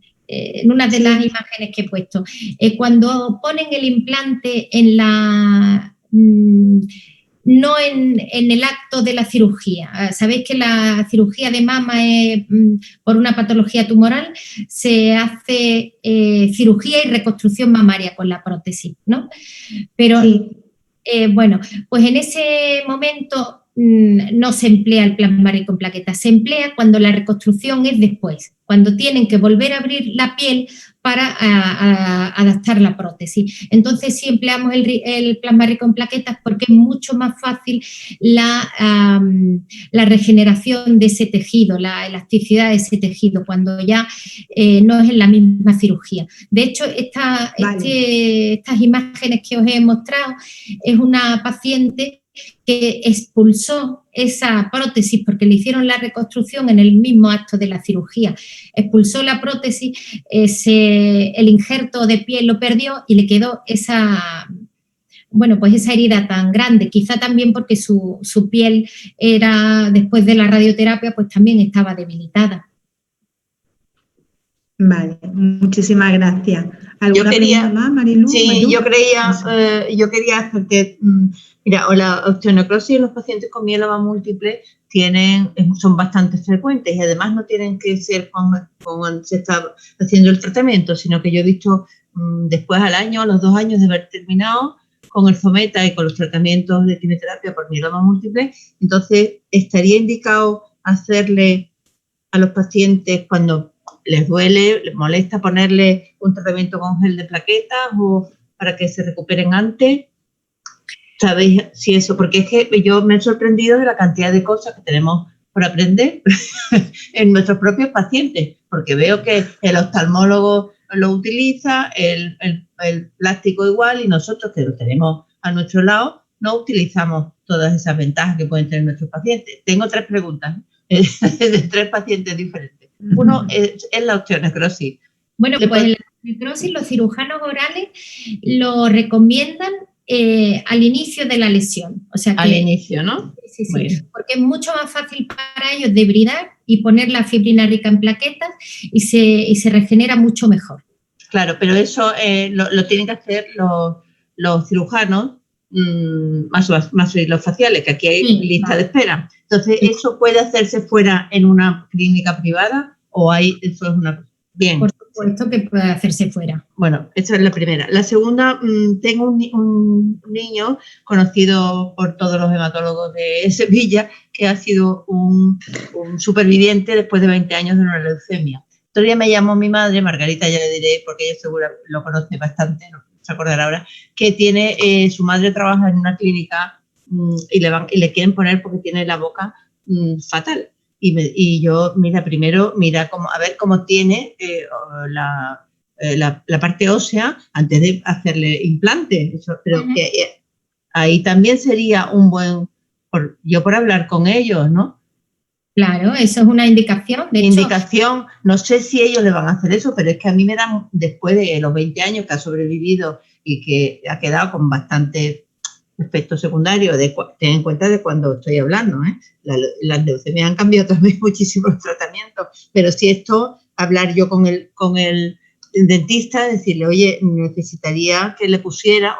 [SPEAKER 4] una de las imágenes que he puesto. Cuando ponen el implante en no en el acto de la cirugía. Sabéis que la cirugía de mama es por una patología tumoral, se hace cirugía y reconstrucción mamaria con la prótesis, ¿no? Pero, sí. Bueno, pues en ese momento no se emplea el plasma rico en plaquetas, se emplea cuando la reconstrucción es después, cuando tienen que volver a abrir la piel para adaptar la prótesis. Entonces sí empleamos el plasma rico en plaquetas porque es mucho más fácil la regeneración de ese tejido, la elasticidad de ese tejido, cuando ya no es en la misma cirugía. De hecho, estas imágenes que os he mostrado es una paciente que expulsó esa prótesis porque le hicieron la reconstrucción en el mismo acto de la cirugía. Expulsó la prótesis, el injerto de piel lo perdió y le quedó esa herida tan grande, quizá también porque su piel era, después de la radioterapia, pues también estaba debilitada.
[SPEAKER 2] Vale, muchísimas gracias. ¿Alguna pregunta más, Marilu?
[SPEAKER 1] Sí, Marilu. Yo quería hacerte, mira, la osteonecrosis en los pacientes con mieloma múltiple son bastante frecuentes y además no tienen que ser cuando se está haciendo el tratamiento, sino que yo he visto después al año, a los 2 años de haber terminado con el Fometa y con los tratamientos de quimioterapia por mieloma múltiple, entonces estaría indicado hacerle a los pacientes cuando les duele, les molesta ponerle un tratamiento con gel de plaquetas o para que se recuperen antes? ¿Sabéis si eso? Porque es que yo me he sorprendido de la cantidad de cosas que tenemos por aprender en nuestros propios pacientes, porque veo que el oftalmólogo lo utiliza, el plástico igual, y nosotros que lo tenemos a nuestro lado no utilizamos todas esas ventajas que pueden tener nuestros pacientes. Tengo 3 preguntas de 3 pacientes diferentes. Uno es la osteonecrosis.
[SPEAKER 4] Bueno, pues la osteonecrosis los cirujanos orales lo recomiendan al inicio de la lesión. O sea que,
[SPEAKER 1] al inicio, ¿no?
[SPEAKER 4] Sí, porque es mucho más fácil para ellos debridar y poner la fibrina rica en plaquetas y se regenera mucho mejor.
[SPEAKER 1] Claro, pero eso lo tienen que hacer los cirujanos más los faciales, que aquí hay lista de espera. Entonces, ¿eso puede hacerse fuera en una clínica privada o eso es una... Bien.
[SPEAKER 4] Por supuesto que puede hacerse fuera.
[SPEAKER 1] Bueno, esa es la primera. La segunda, tengo un niño conocido por todos los hematólogos de Sevilla que ha sido un superviviente después de 20 años de una leucemia. Todavía me llamó mi madre, Margarita, ya le diré, porque ella seguro lo conoce bastante, no se acordará ahora, que tiene su madre trabaja en una clínica y le quieren poner porque tiene la boca fatal. Y yo, mira cómo, a ver cómo tiene la parte ósea antes de hacerle implante. Pero que ahí también sería un buen, por hablar con ellos, ¿no?
[SPEAKER 4] Claro, eso es una indicación. De
[SPEAKER 1] hecho, no sé si ellos le van a hacer eso, pero es que a mí me dan, después de los 20 años que ha sobrevivido y que ha quedado con bastante efectos secundarios, ten en cuenta de cuando estoy hablando, las leucemias han cambiado también muchísimo el tratamiento, pero si esto, hablar yo con el dentista, decirle, oye, necesitaría que le pusiera,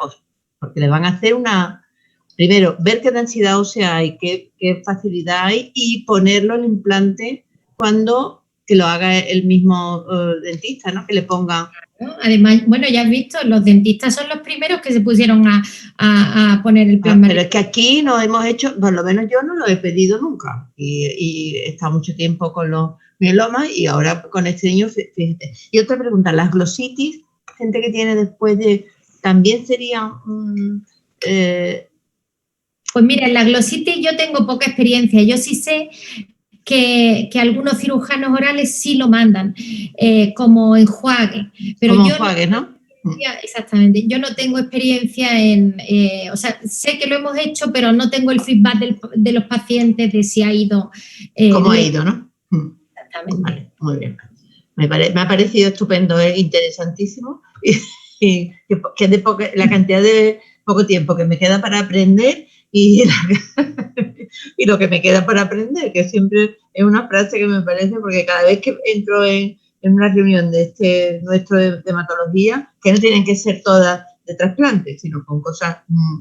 [SPEAKER 1] porque le van a hacer primero, ver qué densidad ósea hay, qué facilidad hay y ponerlo el implante que lo haga el mismo dentista, ¿no? Que le ponga...
[SPEAKER 4] Además, bueno, ya has visto, los dentistas son los primeros que se pusieron a poner el plan.
[SPEAKER 1] Pero es que aquí no hemos hecho, por lo menos yo no lo he pedido nunca y he estado mucho tiempo con los mielomas y ahora con este niño, fíjate. Y otra pregunta, las glositis, gente que tiene después de... ¿También sería
[SPEAKER 4] Pues mira, en la glositis yo tengo poca experiencia. Yo sí sé que algunos cirujanos orales sí lo mandan como enjuague. Pero
[SPEAKER 1] como
[SPEAKER 4] yo
[SPEAKER 1] enjuague, ¿no?
[SPEAKER 4] Exactamente. Yo no tengo experiencia o sea, sé que lo hemos hecho, pero no tengo el feedback de los pacientes de si ha ido.
[SPEAKER 1] ¿Cómo ha ido, no?
[SPEAKER 4] Exactamente.
[SPEAKER 1] Vale, muy bien. Me ha parecido estupendo, interesantísimo. Y que la cantidad de poco tiempo que me queda para aprender y lo que me queda para aprender, que siempre es una frase que me parece, porque cada vez que entro en una reunión de nuestro de hematología, que no tienen que ser todas de trasplantes, sino con cosas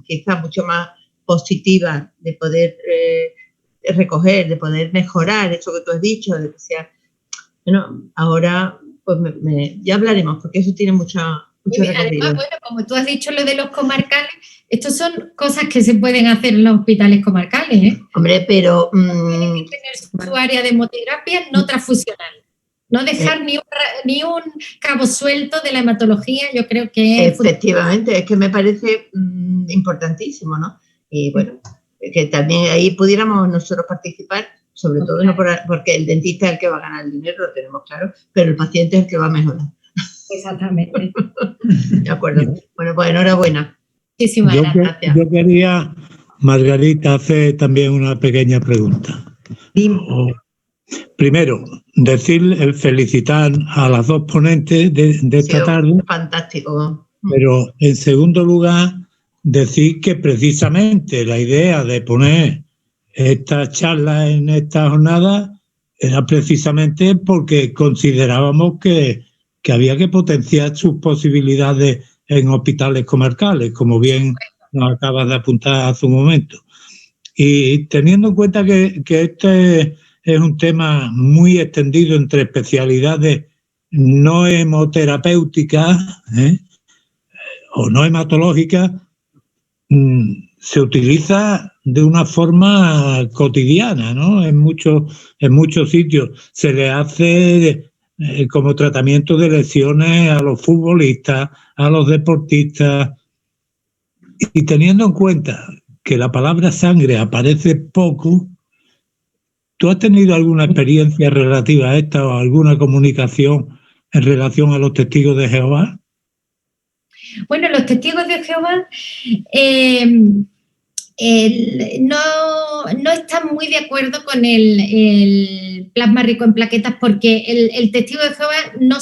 [SPEAKER 1] quizás mucho más positivas de poder recoger, de poder mejorar eso que tú has dicho, de que sea... Bueno, ahora pues ya hablaremos, porque eso tiene mucho recorrido.
[SPEAKER 4] Además, bueno, como tú has dicho lo de los comarcales, estos son cosas que se pueden hacer en los hospitales comarcales, ¿eh?
[SPEAKER 1] Hombre, pero...
[SPEAKER 4] Tienen que tener su área de hemoterapia no transfusional. No dejar ni un cabo suelto de la hematología, yo creo que...
[SPEAKER 1] Efectivamente, es que me parece importantísimo, ¿no? Y bueno, que también ahí pudiéramos nosotros participar, sobre todo no porque el dentista es el que va a ganar el dinero, lo tenemos claro, pero el paciente es el que va a mejorar.
[SPEAKER 4] Exactamente.
[SPEAKER 1] De acuerdo. Bueno, pues enhorabuena.
[SPEAKER 4] Muchísimas gracias.
[SPEAKER 5] Yo quería, Margarita, hacer también una pequeña pregunta. Primero, felicitar a las dos ponentes de esta tarde.
[SPEAKER 1] Fantástico.
[SPEAKER 5] Pero en segundo lugar, decir que precisamente la idea de poner esta charla en esta jornada era precisamente porque considerábamos que había que potenciar sus posibilidades en hospitales comarcales, como bien nos acabas de apuntar hace un momento. Y teniendo en cuenta que este es un tema muy extendido entre especialidades no hemoterapéuticas o no hematológicas, se utiliza de una forma cotidiana, ¿no? En muchos sitios se le hace como tratamiento de lesiones a los futbolistas, a los deportistas, y teniendo en cuenta que la palabra sangre aparece poco, ¿tú has tenido alguna experiencia relativa a esta o alguna comunicación en relación a los testigos de Jehová?
[SPEAKER 4] Bueno, los testigos de Jehová no están muy de acuerdo con el plasma rico en plaquetas, porque el testigo de Jehová no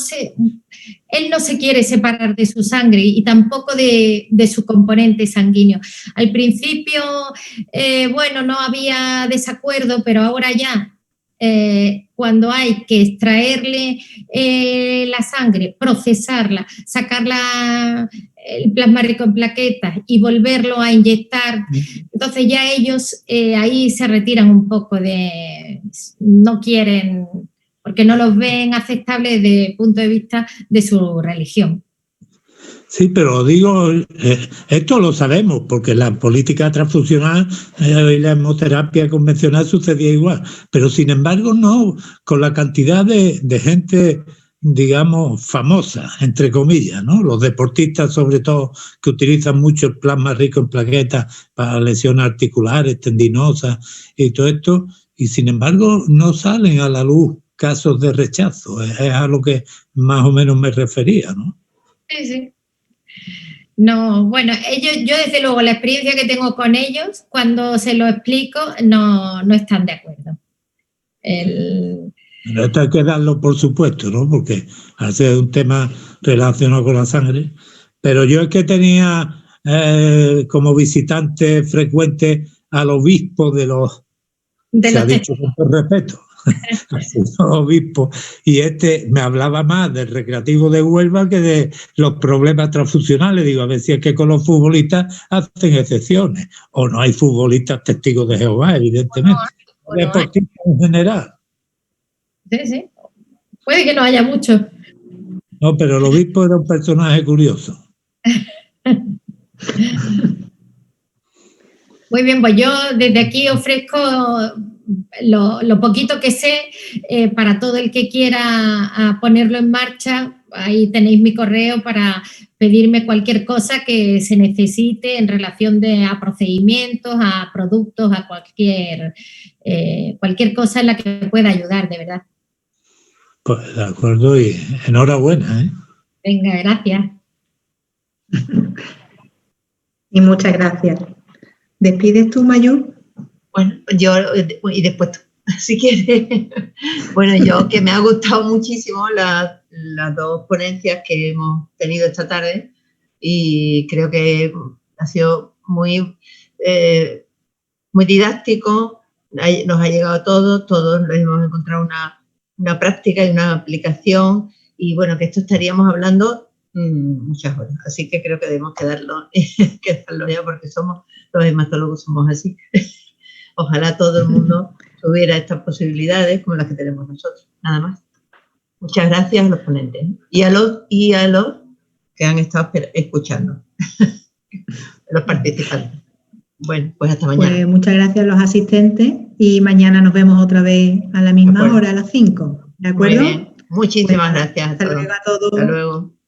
[SPEAKER 4] se quiere separar de su sangre y tampoco de su componente sanguíneo. Al principio, no había desacuerdo, pero ahora ya, cuando hay que extraerle la sangre, procesarla, sacarla, el plasma rico en plaquetas y volverlo a inyectar, entonces ya ellos ahí se retiran un poco no quieren, porque no los ven aceptables desde el punto de vista de su religión.
[SPEAKER 5] Sí, pero digo, esto lo sabemos, porque la política transfusional y la hemoterapia convencional sucedía igual, pero sin embargo no, con la cantidad de gente, digamos, famosa, entre comillas, ¿no? Los deportistas, sobre todo, que utilizan mucho el plasma rico en plaquetas para lesiones articulares, tendinosas y todo esto, y sin embargo no salen a la luz casos de rechazo, es a lo que más o menos me refería, ¿no?
[SPEAKER 4] Sí, sí. No, bueno, yo desde luego la experiencia que tengo con ellos, cuando se lo explico, no están de acuerdo.
[SPEAKER 5] Pero esto hay que darlo por supuesto, ¿no? Porque hace un tema relacionado con la sangre. Pero yo es que tenía como visitante frecuente al obispo se ha dicho con todo respeto, obispo, y me hablaba más del Recreativo de Huelva que de los problemas transfusionales. Digo, a ver si es que con los futbolistas hacen excepciones, o no hay futbolistas testigos de Jehová, evidentemente, deportistas en general.
[SPEAKER 4] Sí, puede que no haya mucho.
[SPEAKER 5] No, pero el obispo era un personaje curioso.
[SPEAKER 4] Muy bien, pues yo desde aquí ofrezco lo poquito que sé para todo el que quiera ponerlo en marcha. Ahí tenéis mi correo para pedirme cualquier cosa que se necesite en relación a procedimientos, a productos, a cualquier cosa en la que pueda ayudar, de verdad.
[SPEAKER 5] Pues de acuerdo, y enhorabuena, ¿eh?
[SPEAKER 4] Venga, gracias.
[SPEAKER 2] Y muchas gracias. ¿Despides tú, Mayu?
[SPEAKER 1] Bueno, yo y después tú, si quieres. Bueno, yo que me ha gustado muchísimo las dos ponencias que hemos tenido esta tarde, y creo que ha sido muy didáctico, nos ha llegado a todos hemos encontrado una práctica y una aplicación, y bueno, que esto estaríamos hablando muchas horas, así que creo que debemos quedarlo ya, porque los hematólogos somos así. Ojalá todo el mundo tuviera estas posibilidades como las que tenemos nosotros, nada más. Muchas gracias a los ponentes y a los que han estado escuchando, los participantes. Bueno, pues hasta mañana.
[SPEAKER 2] Pues muchas gracias a los asistentes y mañana nos vemos otra vez a la misma hora, a las 5. ¿De acuerdo?
[SPEAKER 1] Muy bien. Muchísimas gracias a todos.
[SPEAKER 2] Hasta luego a todos.
[SPEAKER 1] Hasta luego.